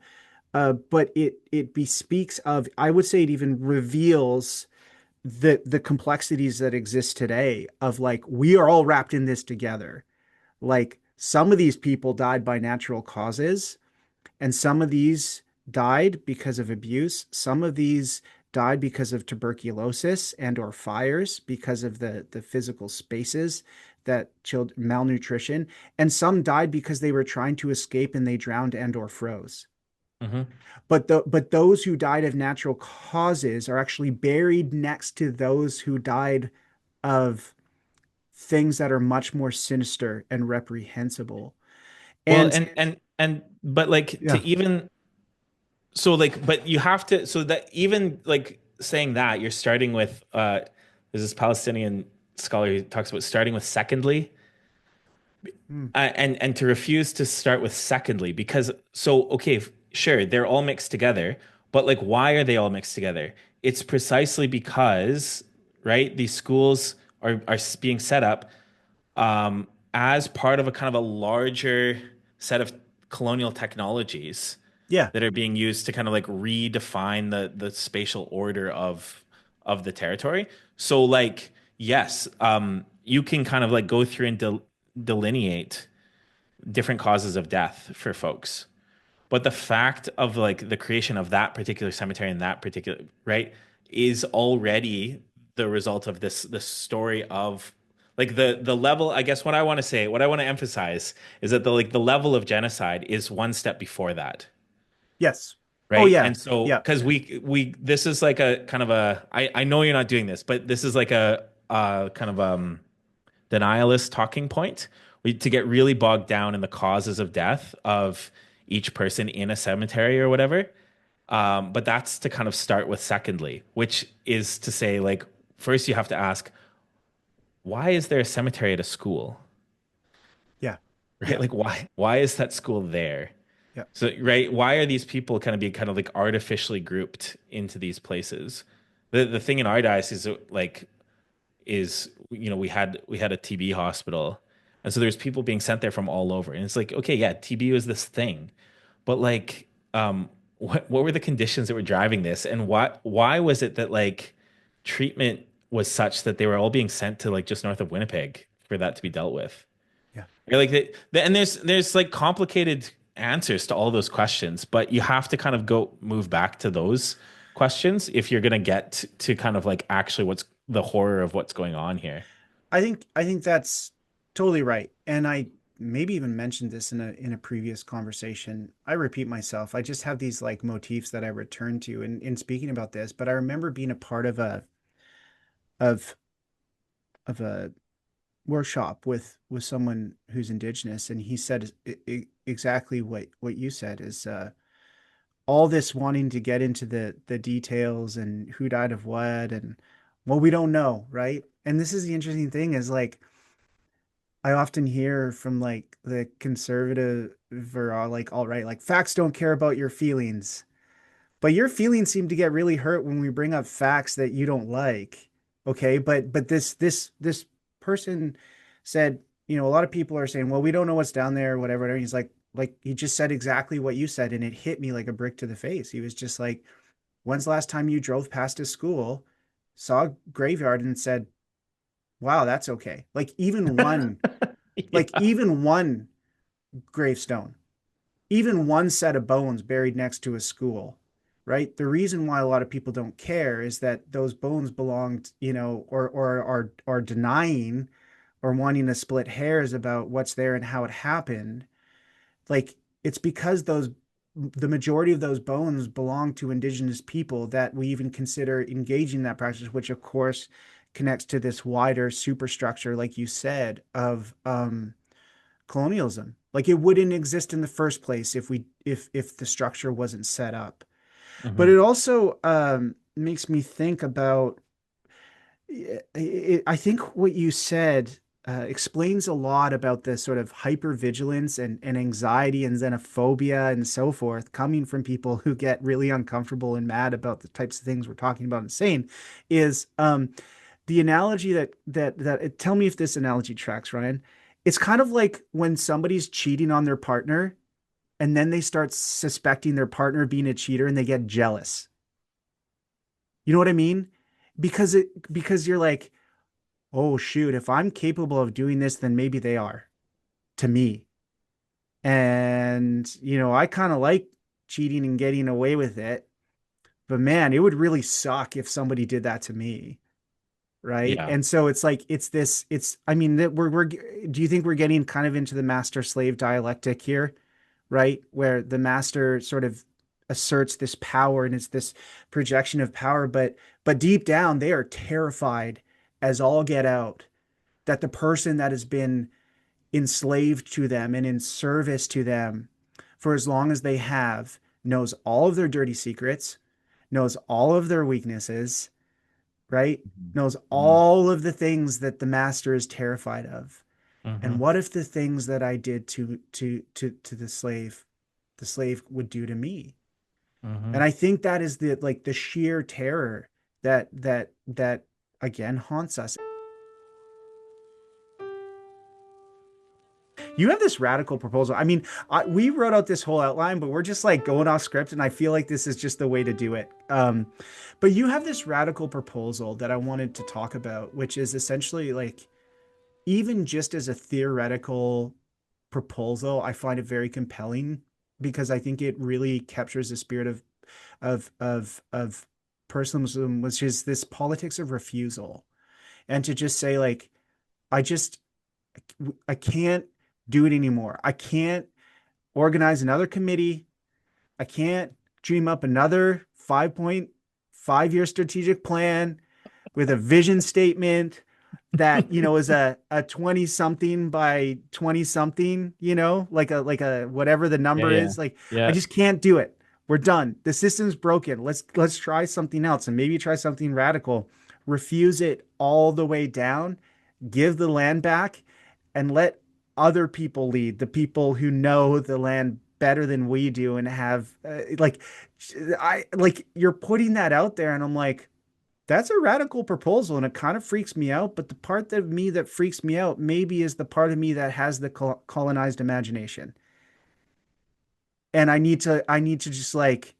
But it bespeaks of, I would say, it even reveals the complexities that exist today, of like, we are all wrapped in this together. Like, some of these people died by natural causes, and some of these died because of abuse. Some of these died because of tuberculosis and or fires, because of the physical spaces that chilled, malnutrition. And some died because they were trying to escape and they drowned and or froze. Mhm. But those who died of natural causes are actually buried next to those who died of things that are much more sinister and reprehensible. Well, And and but like to yeah. even so like but you have to so that even like saying that you're starting with there's this Palestinian scholar who talks about starting with secondly, Mm, and to refuse to start with secondly because so okay sure they're all mixed together, But like, why are they all mixed together? It's precisely because, right, these schools are being set up as part of a kind of a larger set of colonial technologies Yeah. that are being used to kind of like redefine the spatial order of the territory. So like, yes, you can kind of like go through and delineate different causes of death for folks. But the fact of like the creation of that particular cemetery and that particular, right, is already the result of this story of like the level, I guess what I want to say, what I want to emphasize is that the level of genocide is one step before that. Yes. Oh Right. yeah. And so Yeah. because we this is like a kind of a I know you're not doing this, but this is like a kind of denialist talking point. To get really bogged down in the causes of death of each person in a cemetery or whatever. But that's to kind of start with secondly, which is to say, like, first you have to ask, why is there a cemetery at a school? Yeah. Right? Yeah. Like, why is that school there? Yeah. So, right, why are these people kind of being kind of like artificially grouped into these places? The thing in our diocese is like is we had a TB hospital, and so there's people being sent there from all over, and it's like okay, yeah, TB was this thing, but like what were the conditions that were driving this, and why was it that like treatment was such that they were all being sent to like just north of Winnipeg for that to be dealt with? Yeah. Or, like and there's like complicated answers to all those questions, but you have to kind of go move back to those questions if you're gonna get to kind of like actually what's the horror of what's going on here. I think that's totally right. And I maybe even mentioned this in a previous conversation. I repeat myself. I just have these like motifs that I return to in speaking about this, but I remember being a part of of a workshop with someone who's indigenous, and he said exactly what you said is all this wanting to get into the details and who died of what, and well, we don't know, right? And this is the interesting thing is like I often hear from like the conservative or all like all right, like facts don't care about your feelings. But your feelings seem to get really hurt when we bring up facts that you don't like. Okay, but this person said, a lot of people are saying, well, we don't know what's down there, or whatever. And he's like he just said exactly what you said, and it hit me like a brick to the face. He was just like, when's the last time you drove past his school, saw a graveyard, and said, wow, that's okay. Like Yeah. even one gravestone, even one set of bones buried next to a school, right? The reason why a lot of people don't care is that those bones belonged, or are denying or wanting to split hairs about what's there and how it happened. Like it's because the majority of those bones belong to indigenous people that we even consider engaging in that practice, which of course connects to this wider superstructure, like you said, of colonialism. Like it wouldn't exist in the first place if the structure wasn't set up. But Mhm. it also makes me think about. I think what you said explains a lot about the sort of hypervigilance and anxiety and xenophobia and so forth coming from people who get really uncomfortable and mad about the types of things we're talking about and saying. Is the analogy that tell me if this analogy tracks, Ryan. It's kind of like when somebody's cheating on their partner and then they start suspecting their partner being a cheater and they get jealous. You know what I mean? Because you're like, oh shoot, if I'm capable of doing this, then maybe they are to me. And I kind of like cheating and getting away with it, but man, it would really suck if somebody did that to me. Right. Yeah. And so it's like I mean that we're do you think we're getting kind of into the master slave dialectic here, right? Where the master sort of asserts this power and it's this projection of power, but deep down they are terrified as all get out that the person that has been enslaved to them and in service to them for as long as they have knows all of their dirty secrets, knows all of their weaknesses, right? Knows Mhm. all of the things that the master is terrified of. And Mhm. what if the things that I did to the slave would do to me? Hmm. And I think that is the like the sheer terror that again haunts us. You have this radical proposal. I mean, we wrote out this whole outline, but we're just like going off script, and I feel like this is just the way to do it. But you have this radical proposal that I wanted to talk about, which is essentially like even just as a theoretical proposal, I find it very compelling because I think it really captures the spirit of personalism, which is this politics of refusal, and to just say like, I just I can't do it anymore. I can't organize another committee. I can't dream up another 5.5 year strategic plan with a vision statement that, is a 20 something by 20 something, like a whatever the Yeah, number yeah, is. Like, I yeah. just can't do it. We're done. The system's broken. Let's try something else and maybe try something radical. Refuse it all the way down, give the land back, and let other people lead, the people who know the land better than we do and have like I like you're putting that out there, and I'm like, that's a radical proposal and it kind of freaks me out. But the part of me that freaks me out maybe is the part of me that has the colonized imagination. And I need to just like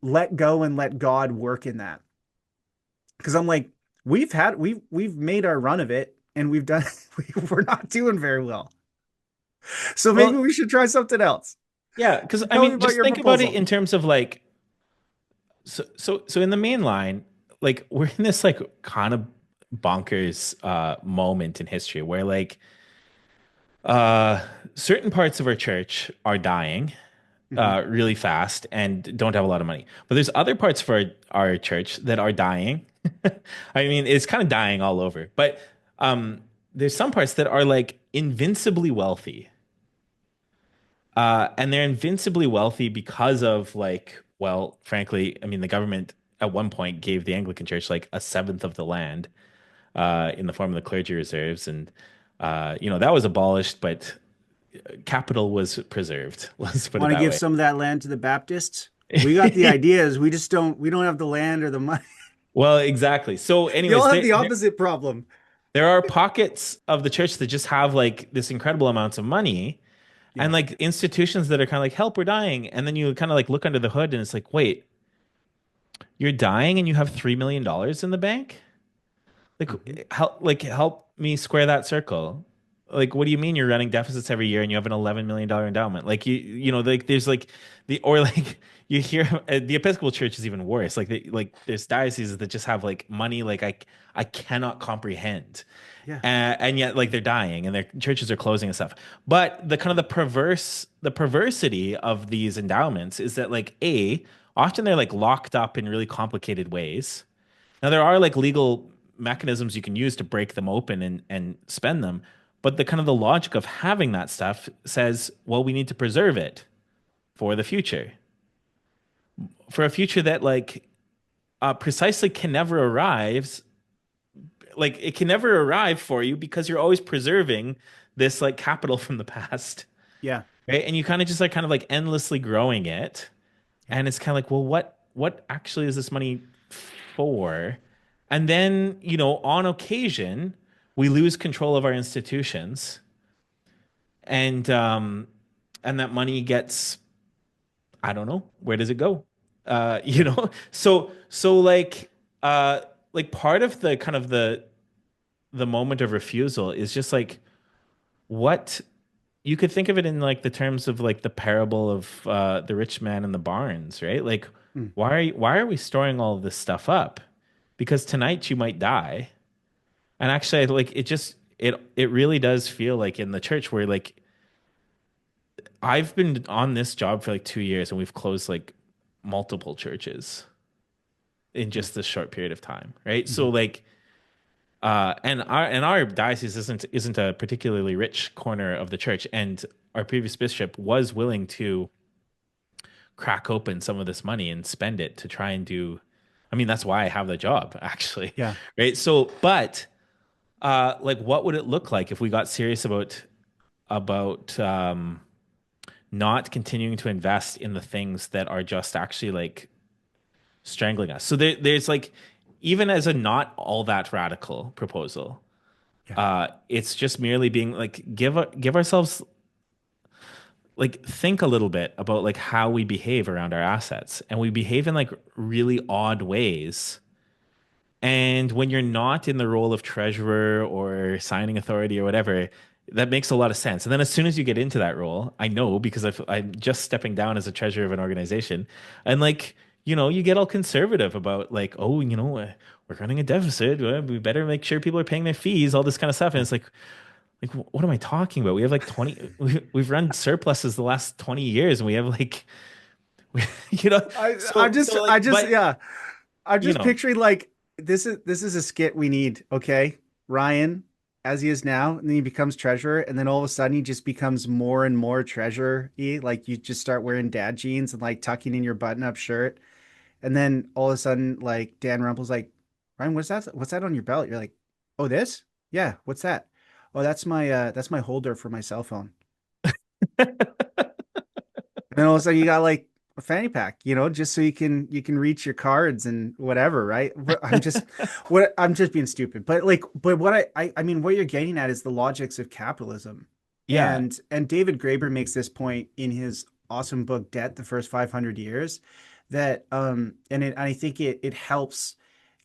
let go and let God work in that. Because I'm like, we've made our run of it and we've done we're not doing very well. So maybe Well, we should try something else. yeah, because I Tell me mean, about just your think about it proposal. in terms of like, so in the main line, like we're in this like kind of bonkers moment in history where like uh certain parts of our church are dying Hmm. really fast and don't have a lot of money. But there's other parts of our church that are dying. I mean, it's kind of dying all over. But um there's some parts that are like invincibly wealthy. And they're invincibly wealthy because of like, well, frankly, I mean, the government at one point gave the Anglican Church like a seventh of the land in the form of the clergy reserves, and that was abolished, but capital was preserved. Let's put it Want to that give way. some of that land to the Baptists? We got the ideas. We don't have the land or the money. Well, exactly. So, Y'all anyways, have the opposite problem. there are pockets of the church that just have like this incredible amounts of money, and Yeah. like institutions that are kind of like, help, we're dying, and then you kind of like look under the hood, and it's like, wait, you're dying and you have $3 million in the bank? Hmm. Help me square that circle. Like, what do you mean you're running deficits every year and you have an $11 million endowment? Like like there's like the or like you hear the Episcopal Church is even worse. Like there's dioceses that just have like money like I cannot comprehend. Yeah. And yet like they're dying and their churches are closing and stuff. But the kind of the perversity of these endowments is that like often they're like locked up in really complicated ways. Now there are like legal mechanisms you can use to break them open and spend them, but the kind of the logic of having that stuff says, well, we need to preserve it for the future, for a future that like precisely can never arrive. Like it can never arrive for you because you're always preserving this like capital from the past, Yeah. right? And you kind of like endlessly growing it. Yeah. And it's kind of like, well, what actually is this money for? And then, on occasion, we lose control of our institutions, and and that money gets, I don't know, where does it go? Yeah. So like part of the kind of the moment of refusal is just like what you could think of it in like the terms of like the parable of the rich man and the barns, right? Like, Mm. why are we storing all of this stuff up? Because tonight you might die. And actually, like it really does feel like in the church where like I've been on this job for like 2 years and we've closed like multiple churches in Yeah. just this short period of time, right? So Hmm. like and our diocese isn't a particularly rich corner of the church, and our previous bishop was willing to crack open some of this money and spend it to try and do. I mean, that's why I have the job, actually, Yeah. right? So, but like, what would it look like if we got serious about not continuing to invest in the things that are just actually like strangling us. So there's like, even as a not all that radical proposal, Yeah. it's just merely being like, give ourselves like think a little bit about like how we behave around our assets, and we behave in like really odd ways. And when you're not in the role of treasurer or signing authority or whatever, that makes a lot of sense. And then as soon as you get into that role, I know because I'm just stepping down as a treasurer of an organization, and like, you get all conservative about like, oh, we're running a deficit. We better make sure people are paying their fees, all this kind of stuff. And Yeah. it's like, what am I talking about? We have like 20, we've run surpluses the last 20 years, and we have like, you know, I I so just like, I just but yeah. I'm you just know, picturing like this is a skit we need, okay? Ryan as he is now, and then he becomes treasurer, and then all of a sudden he just becomes more and more treasurer-y. Like you just start wearing dad jeans and like tucking in your button-up shirt. And then all of a sudden, like Dan Rumpel's like, Ryan, what's that? What's that on your belt? You're like, oh, this? Yeah, what's that? Oh, that's my holder for my cell phone. And then all of a sudden you got like a fanny pack, just so you can reach your cards and whatever, right? I'm just being stupid. But like but what I mean what you're getting at is the logics of capitalism. yeah, And David Graeber makes this point in his awesome book Debt, the First 500 Years, that and I think it helps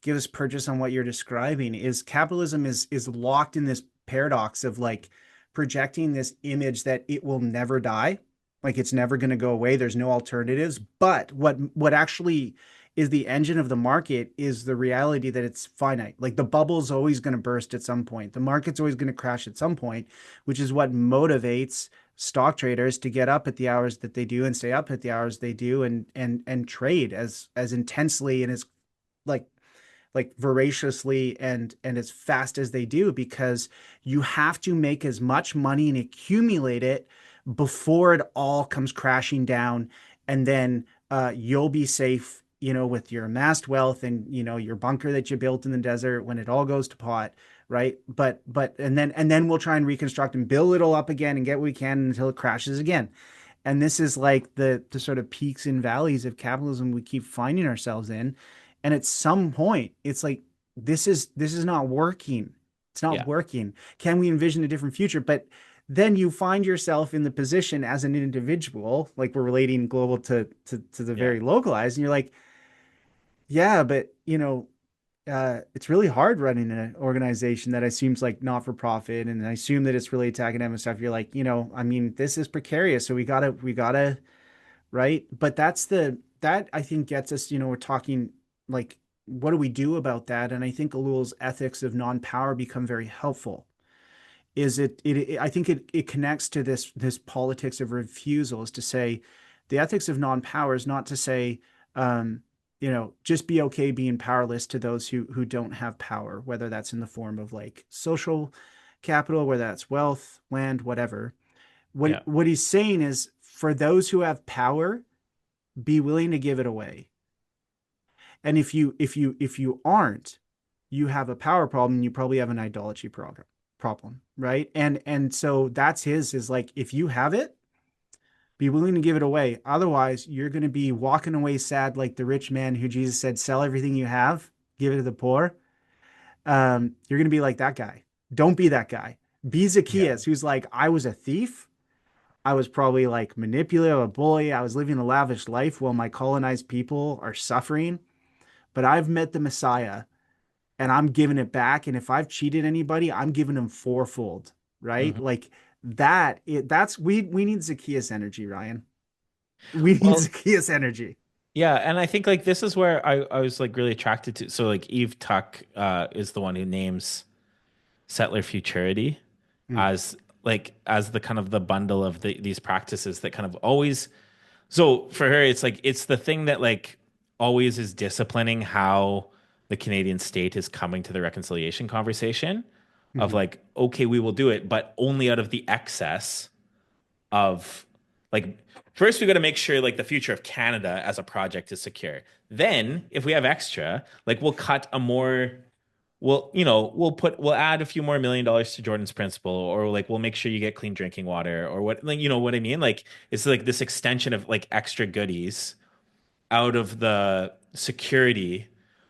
give us purchase on what you're describing is capitalism is locked in this paradox of like projecting this image that it will never die, like it's never going to go away, there's no alternatives. But what actually is the engine of the market is the reality that it's finite. Like the bubble's always going to burst at some point, the market's always going to crash at some point, which is what motivates stock traders to get up at the hours that they do and stay up at the hours they do and trade as intensely and as like voraciously and as fast as they do, because you have to make as much money and accumulate it before it all comes crashing down. And then you'll be safe, with your amassed wealth and your bunker that you built in the desert when it all goes to pot, right? But and then we'll try and reconstruct and build it all up again and get what we can until it crashes again. And this is like the sort of peaks and valleys of capitalism we keep finding ourselves in. And at some point, it's like this is not working. It's not yeah, working. Can we envision a different future? But then you find yourself in the position as an individual, like we're relating global to the yeah. very localized, and you're like, yeah, but it's really hard running an organization that seems like not for profit, and I assume that it's related to academic stuff. You're like, I mean, this is precarious, so we gotta, right? But that I think gets us, we're talking like, what do we do about that? And I think Ellul's ethics of non-power become very helpful. Is I think it connects to this politics of refusal, is to say the ethics of non-power is not to say, just be okay being powerless to those who don't have power, whether that's in the form of like social capital, whether that's wealth, land, whatever. what Yeah. what he's saying is, for those who have power, be willing to give it away. And if you aren't, you have a power problem. You probably have an idolatry problem, right? And so that's his is like, if you have it, be willing to give it away. Otherwise, you're going to be walking away sad, like the rich man who Jesus said, "Sell everything you have, give it to the poor." You're going to be like that guy. Don't be that guy. Be Yeah. Zacchaeus, who's like, I was a thief. I was probably like manipulative, a bully. I was living a lavish life while my colonized people are suffering. But I've met the Messiah and I'm giving it back. And if I've cheated anybody, I'm giving them fourfold, right? Mhm. Like that's we need Zacchaeus energy, Ryan. We need Well, Zacchaeus energy. yeah, and I think like this is where I was like really attracted to. So like Eve Tuck is the one who names settler futurity Mm, as the kind of the bundle of these practices that kind of always. So for her, it's like it's the thing that like always is disciplining how the Canadian state is coming to the reconciliation conversation of mhm, like, okay, we will do it, but only out of the excess of like first we got to make sure like the future of Canada as a project is secure. Then if we have extra, like we'll cut a more we'll add a few more $1 million to Jordan's principle, or like we'll make sure you get clean drinking water, or what, like, you know what I mean? Like it's like this extension of like extra goodies out of the security,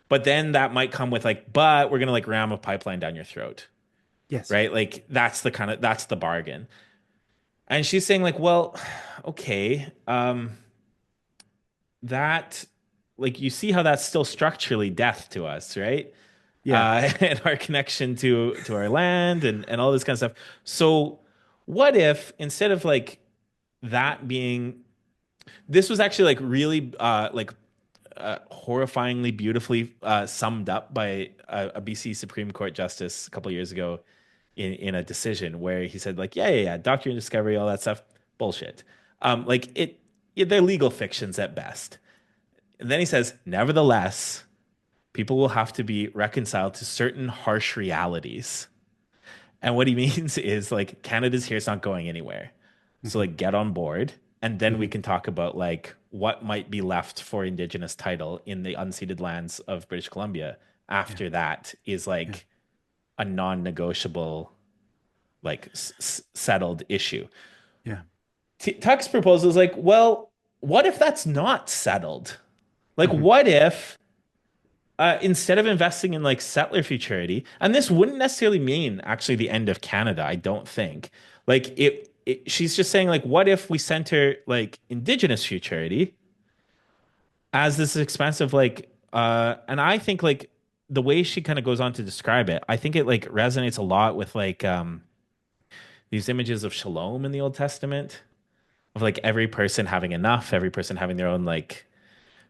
but then that might come with like, but we're gonna like ram a pipeline down your throat, Yes. right? Like that's the bargain. And she's saying like, well, okay, that like you see how that's still structurally death to us, right? Yeah. And our connection to our land and all this kind of stuff. So what if instead of like that being this was actually like really horrifyingly beautifully summed up by a BC Supreme Court justice a couple of years ago in a decision where he said like yeah, doctrine and discovery, all that stuff, bullshit. Like it yeah, they're legal fictions at best. And then he says, nevertheless, people will have to be reconciled to certain harsh realities. And what he means is like Canada's here, it's not going anywhere. So Hmm. like get on board, and then we Hmm. can talk about like what might be left for Indigenous title in the unceded lands of British Columbia. Yeah. After that is Yeah. like a non-negotiable, like settled issue. Yeah. Tuck's proposal is like, well, what if that's not settled? Like, Hmm. what if instead of investing in like settler futurity, and this wouldn't necessarily mean actually the end of Canada, I don't think. Like she's just saying like, what if we center like Indigenous futurity as this expensive and I think like the way she kind of goes on to describe it, I think it like resonates a lot with like these images of shalom in the Old Testament, of like every person having enough, every person having their own like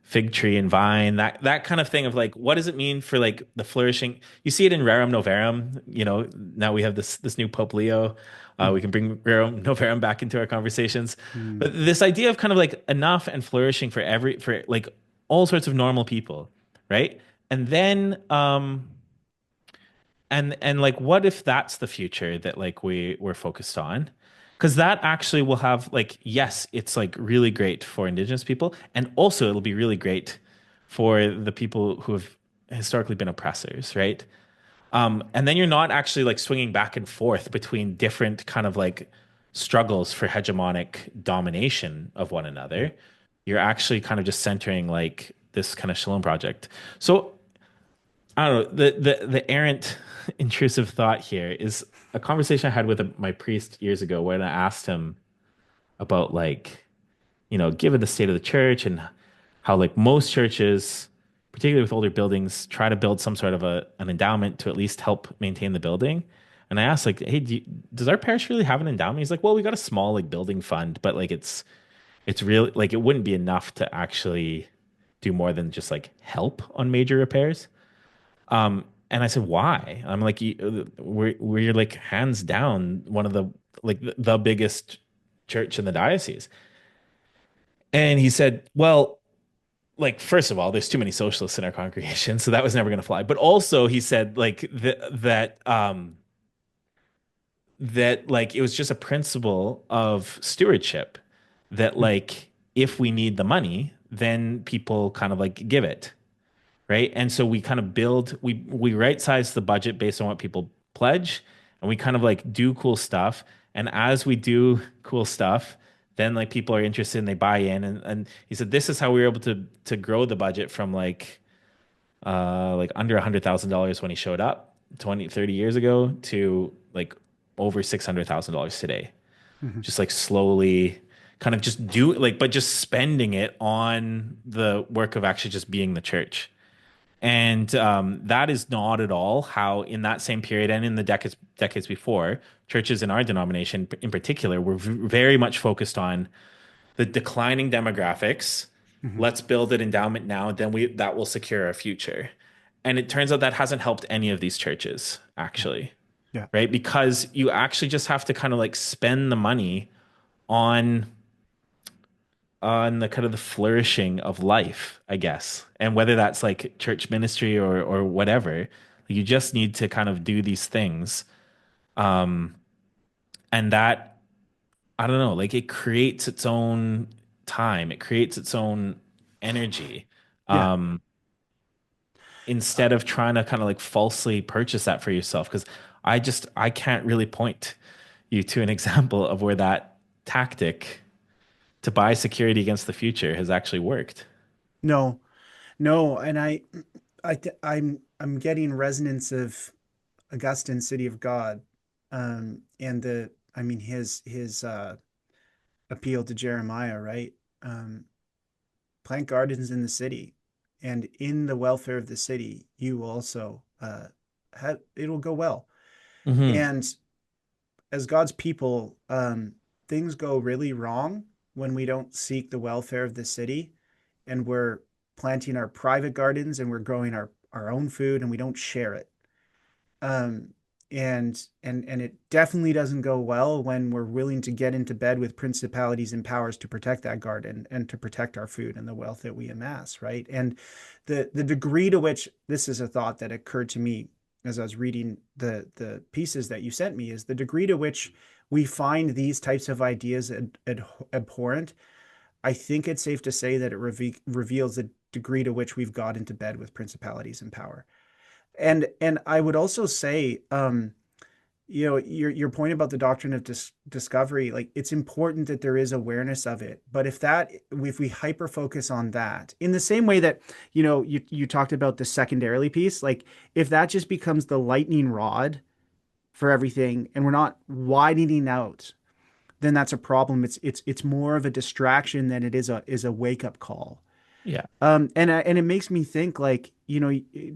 fig tree and vine, that kind of thing of like what does it mean for like the flourishing. You see it in Rerum Novarum. Now we have this new Pope Leo. We can bring Rerum Novarum back into our conversations. Mm. But this idea of kind of like enough and flourishing for like all sorts of normal people, right? And then and like what if that's the future that like we're focused on? Because that actually will have like, yes, it's like really great for Indigenous people, and also it'll be really great for the people who have historically been oppressors, right? And then you're not actually like swinging back and forth between different kind of like struggles for hegemonic domination of one Yeah. another. You're actually kind of just centering like this kind of shalom project. So I don't know. The errant intrusive thought here is a conversation I had with my priest years ago when I asked him about like, given the state of the church and how like most churches, particularly with older buildings, try to build some sort of an endowment to at least help maintain the building. And I asked like, hey, does our parish really have an endowment? He's like, well, we got a small like building fund, but like it's really like it wouldn't be enough to actually do more than just like help on major repairs. And I said, why? I'm like, we're like hands down one of the biggest church in the diocese. And he said, well, like, first of all, there's too many socialists in our congregation, so that was never going to fly. But also, he said, like, that like it was just a principle of stewardship that Mm. like if we need the money, then people kind of like give it. Right? And so we kind of we right size the budget based on what people pledge, and we kind of like do cool stuff. And as we do cool stuff, then like people are interested and they buy in. And he said this is how we were able to grow the budget from like under $100,000 when he showed up 20, 30 years ago to like over $600,000 today. Hmm. Just like slowly kind of just do like, but just spending it on the work of actually just being the church. And that is not at all how, in that same period and in the decades before, churches in our denomination, in particular, were very much focused on the declining demographics. Hmm. Let's build an endowment now, then we that will secure our future. And it turns out that hasn't helped any of these churches, Yeah. actually, Yeah. right? Because you actually just have to kind of like spend the money on the kind of the flourishing of life, I guess. And whether that's like church ministry or whatever, you just need to kind of do these things. Um, and that, I don't know, like it creates its own time, it creates its own energy. Yeah. Um, instead of trying to kind of like falsely purchase that for yourself. Because I can't really point you to an example of where that tactic to buy security against the future has actually worked. No, no, and I'm getting resonance of Augustine, City of God, and I mean his appeal to Jeremiah, right? Um, Plant gardens in the city, and in the welfare of the city, you will also have it'll go well. Hmm. And as God's people, things go really wrong when we don't seek the welfare of the city, and we're planting our private gardens and we're growing our own food and we don't share it. Um, and it definitely doesn't go well when we're willing to get into bed with principalities and powers to protect that garden and to protect our food and the wealth that we amass, right? And the degree to which this is a thought that occurred to me as I was reading the pieces that you sent me is the degree to which we find these types of ideas abhorrent. I think it's safe to say that it reveals the degree to which we've got into bed with principalities and power. And I would also say, your point about the doctrine of discovery, like it's important that there is awareness of it. But if we hyper focus on that, in the same way that you talked about the secondarily piece, like if that just becomes the lightning rod for everything, and we're not widening out, then that's a problem. It's more of a distraction than it is a wake up call. Yeah. And it makes me think like,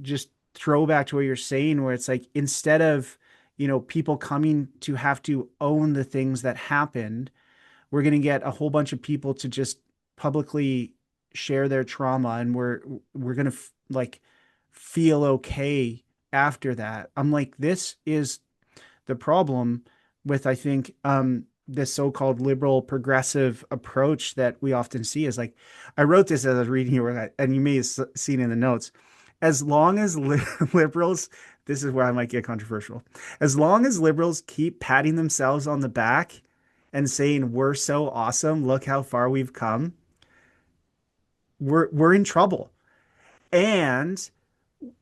just throw back to what you're saying, where it's like instead of, people coming to have to own the things that happened, we're going to get a whole bunch of people to just publicly share their trauma, and we're going to like feel okay after that. I'm like, this is the problem with, I think, this so-called liberal progressive approach that we often see is like, I wrote this as I was reading here, and you may have seen in the notes, as long as liberals, this is where I might get controversial, as long as liberals keep patting themselves on the back and saying, we're so awesome, look how far we've come, we're in trouble. And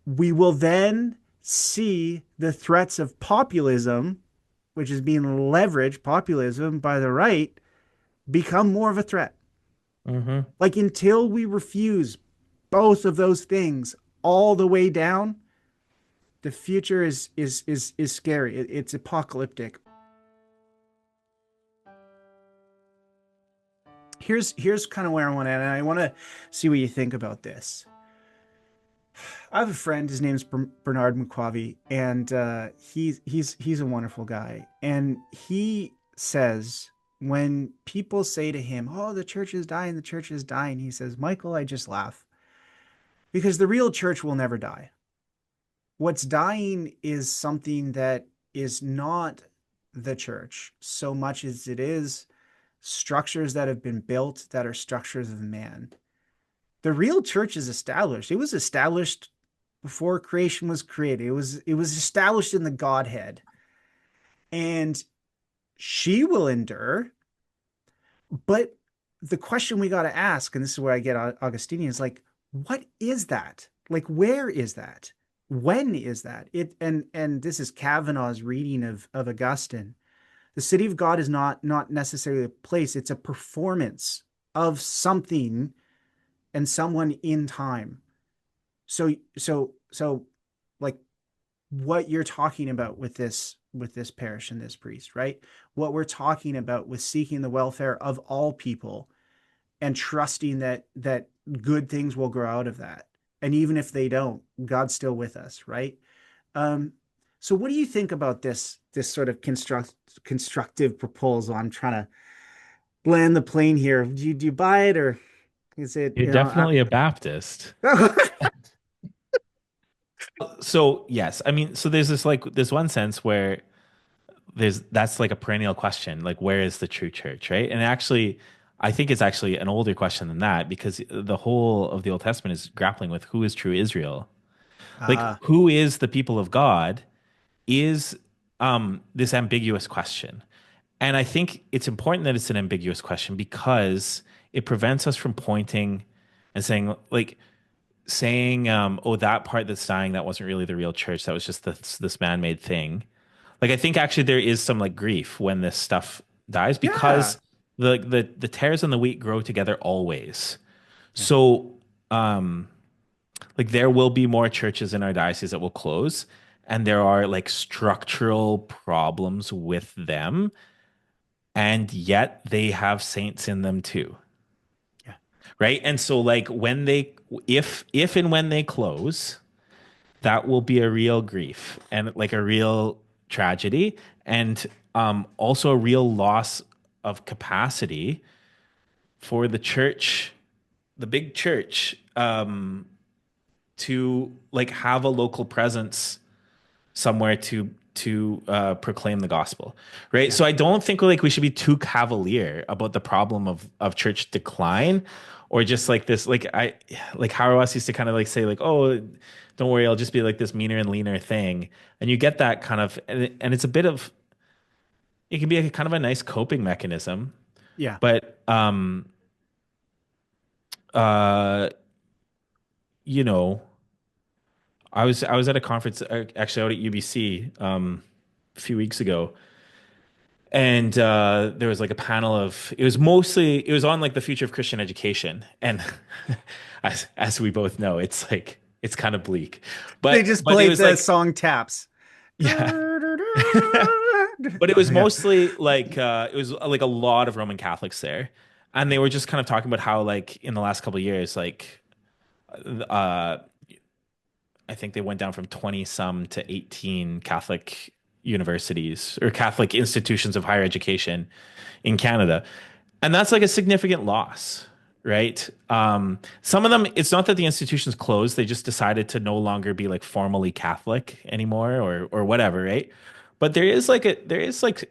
we will then see the threats of populism, which is being leveraged, populism by the right, become more of a threat. Hmm. Like until we refuse both of those things all the way down, the future is scary. It's apocalyptic. Here's kind of where I want to end, and I want to see what you think about this. I have a friend. His name's Bernard McQuavie, and he's a wonderful guy. And he says when people say to him, "Oh, the church is dying, the church is dying," he says, "Michael, I just laugh because the real church will never die. What's dying is something that is not the church so much as it is structures that have been built that are structures of man. The real church is established. It was established before creation was created. It was established in the Godhead, and she will endure. But the question we got to ask, and this is where I get Augustinian, is like, what is that? Like, where is that? When is that? And this is Kavanaugh's reading of Augustine. The city of God is not necessarily a place; it's a performance of something and someone in time. So like what you're talking about with this parish and this priest, right? What we're talking about with seeking the welfare of all people and trusting that good things will grow out of that. And even if they don't, God's still with us, right? Um, so what do you think about this sort of constructive proposal? I'm trying to land the plane here. Do you buy it, or is it, You're definitely a Baptist. So yes, I mean, so there's this one sense where that's like a perennial question, like where is the true church, right? And actually, I think it's actually an older question than that because the whole of the Old Testament is grappling with who is true Israel, like Ah, who is the people of God, is this ambiguous question. And I think it's important that it's an ambiguous question because it prevents us from pointing and saying, like, saying, oh, that part that's dying, that wasn't really the real church. That was just this man-made thing. Like I think actually there is some like grief when this stuff dies Yeah. because the tares and the wheat grow together always. Yeah. So like there will be more churches in our diocese that will close, and there are like structural problems with them, and yet they have saints in them too. Yeah. Right? And so like when they if and when they close, that will be a real grief and like a real tragedy and also a real loss of capacity for the church, the big church, to like have a local presence somewhere to proclaim the gospel, right? Yeah. So I don't think like we should be too cavalier about the problem of church decline, or just like this, like Hauerwas used to kind of like say like, oh, don't worry, I'll just be like this meaner and leaner thing, and you get that kind of, and it's a bit of, it can be a kind of a nice coping mechanism, Yeah. but uh, you know, I was at a conference actually out at UBC a few weeks ago. And there was like a panel of it was on like the future of Christian education. And as we both know, it's like it's kind of bleak. They just But it played was the like song Taps. yeah. But it was Yeah. mostly like it was like a lot of Roman Catholics there. And they were just kind of talking about how like in the last couple of years, like uh I think they went down from 20 some to 18 Catholic universities or Catholic institutions of higher education in Canada. And that's like a significant loss, right? Some of them, it's not that the institutions closed, they just decided to no longer be like formally Catholic anymore or whatever, right? But there is like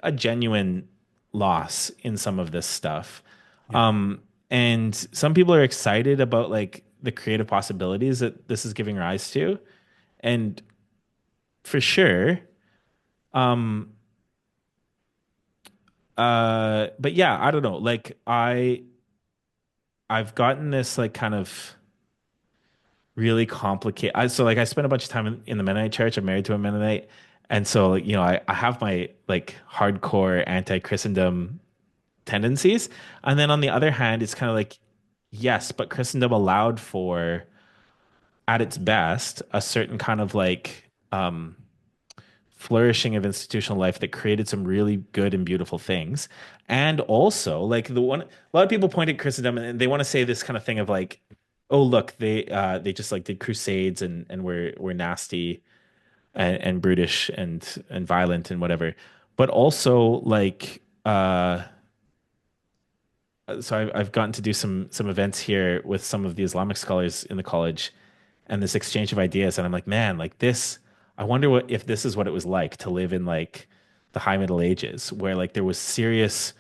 a genuine loss in some of this stuff. Yeah. Um, and some people are excited about like the creative possibilities that this is giving rise to. And for sure, um, but yeah, I don't know. Like I've gotten this like kind of really complicated. So like I spent a bunch of time in the Mennonite church. I'm married to a Mennonite. And so, you know, I have my like hardcore anti-Christendom tendencies. And then on the other hand, it's kind of like, yes, but Christendom allowed for, at its best, a certain kind of like flourishing of institutional life that created some really good and beautiful things. And also, like the one, a lot of people point at Christendom and they want to say this kind of thing of like, oh look, they just like did crusades and were nasty and brutish and violent and whatever. But also like so I've gotten to do some events here with some of the Islamic scholars in the college and this exchange of ideas. And I'm like, man, like this, I wonder what if this is what it was like to live in like the high Middle Ages, where like there was serious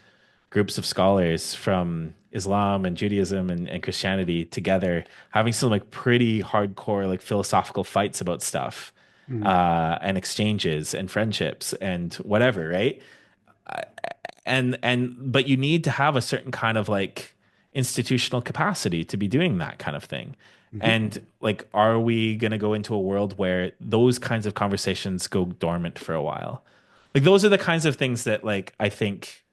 groups of scholars from Islam and Judaism and Christianity together having some like pretty hardcore like philosophical fights about stuff Mm. and exchanges and friendships and whatever, right? And but you need to have a certain kind of like institutional capacity to be doing that kind of thing. Mhm. And like, are we going to go into a world where those kinds of conversations go dormant for a while? Like, those are the kinds of things that, like, I think,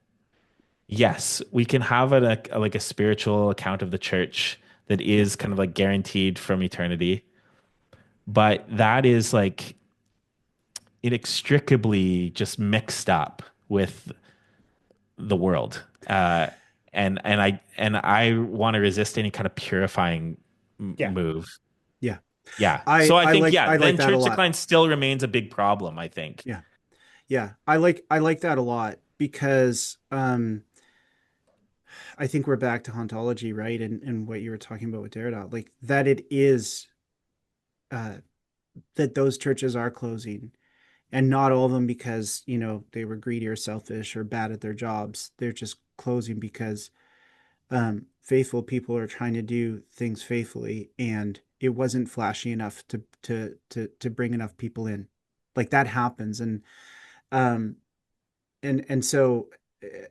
yes, we can have like a spiritual account of the church that Yeah. is kind of like guaranteed from eternity, but that is like inextricably just mixed up with the world. And I want to resist any kind of purifying Yeah. move. Yeah. Yeah. So I think yeah, I like then that a church lot. decline still remains a big problem, I think. Yeah. Yeah. I like that a lot because I think we're back to hauntology, right? And what you were talking about with Derrida, like that it is uh that those churches are closing, and not all of them because, you know, they were greedy or selfish or bad at their jobs. They're just closing because faithful people are trying to do things faithfully, and it wasn't flashy enough to bring enough people in. Like that happens, um, and so,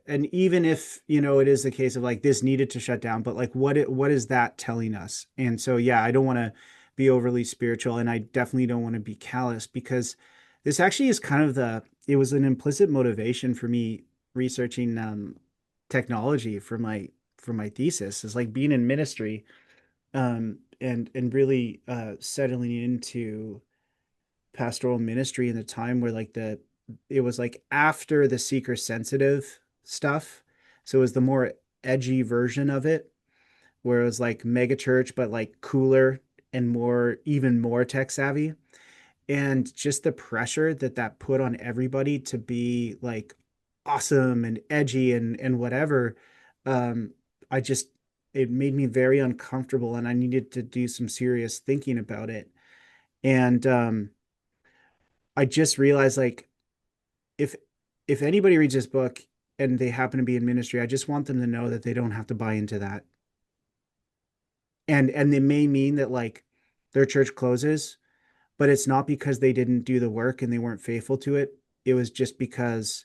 and even if, you know, it is the case of like this needed to shut down, but like what is that telling us? And so yeah, I don't want to. be overly spiritual, and I definitely don't want to be callous, because this actually is kind of it was an implicit motivation for me researching technology for my thesis, is like being in ministry, and really settling into pastoral ministry in the time where like it was like after the seeker sensitive stuff. So it was the more edgy version of it, where it was like mega church, but like cooler and more, even more tech savvy. And just the pressure that put on everybody to be like awesome and edgy and whatever. Um, I just, it made me very uncomfortable, and I needed to do some serious thinking about it. And I just realized, like, if anybody reads this book and they happen to be in ministry, I just want them to know that they don't have to buy into that. And it may mean that like their church closes, but it's not because they didn't do the work and they weren't faithful to it. It was just because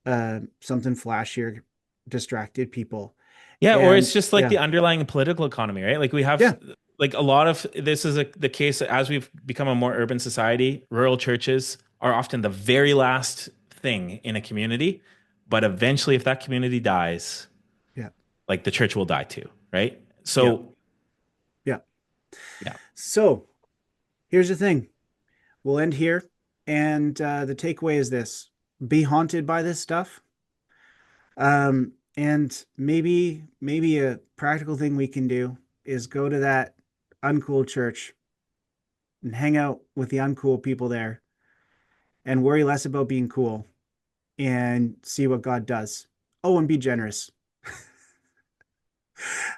something flashier distracted people. Yeah, or it's And just like yeah, the underlying political economy, right? Like we have yeah, like a lot of this is the case as we've become a more urban society. Rural churches are often the very last thing in a community, but eventually, if that community dies, yeah, like the church will die too, right? yeah, So, yeah. yeah, So here's the thing. We'll end here. And the takeaway is this: be haunted by this stuff. And maybe a practical thing we can do is go to that uncool church and hang out with the uncool people there, and worry less about being cool, and see what God does. Oh, and be generous.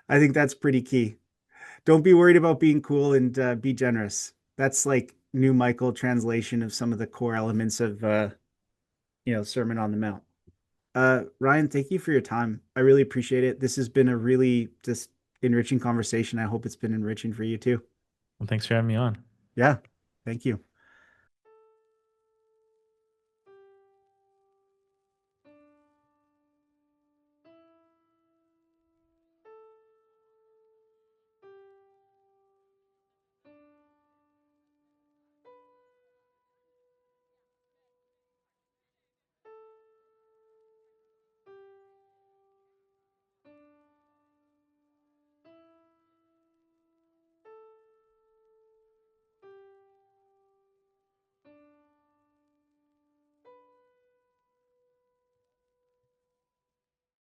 I think that's pretty key. Don't be worried about being cool, and be generous. That's like New Michael translation of some of the core elements of Sermon on the Mount. Ryan, thank you for your time. I really appreciate it. This has been a really just enriching conversation. I hope it's been enriching for you too. well, thanks for having me on. Yeah, thank you.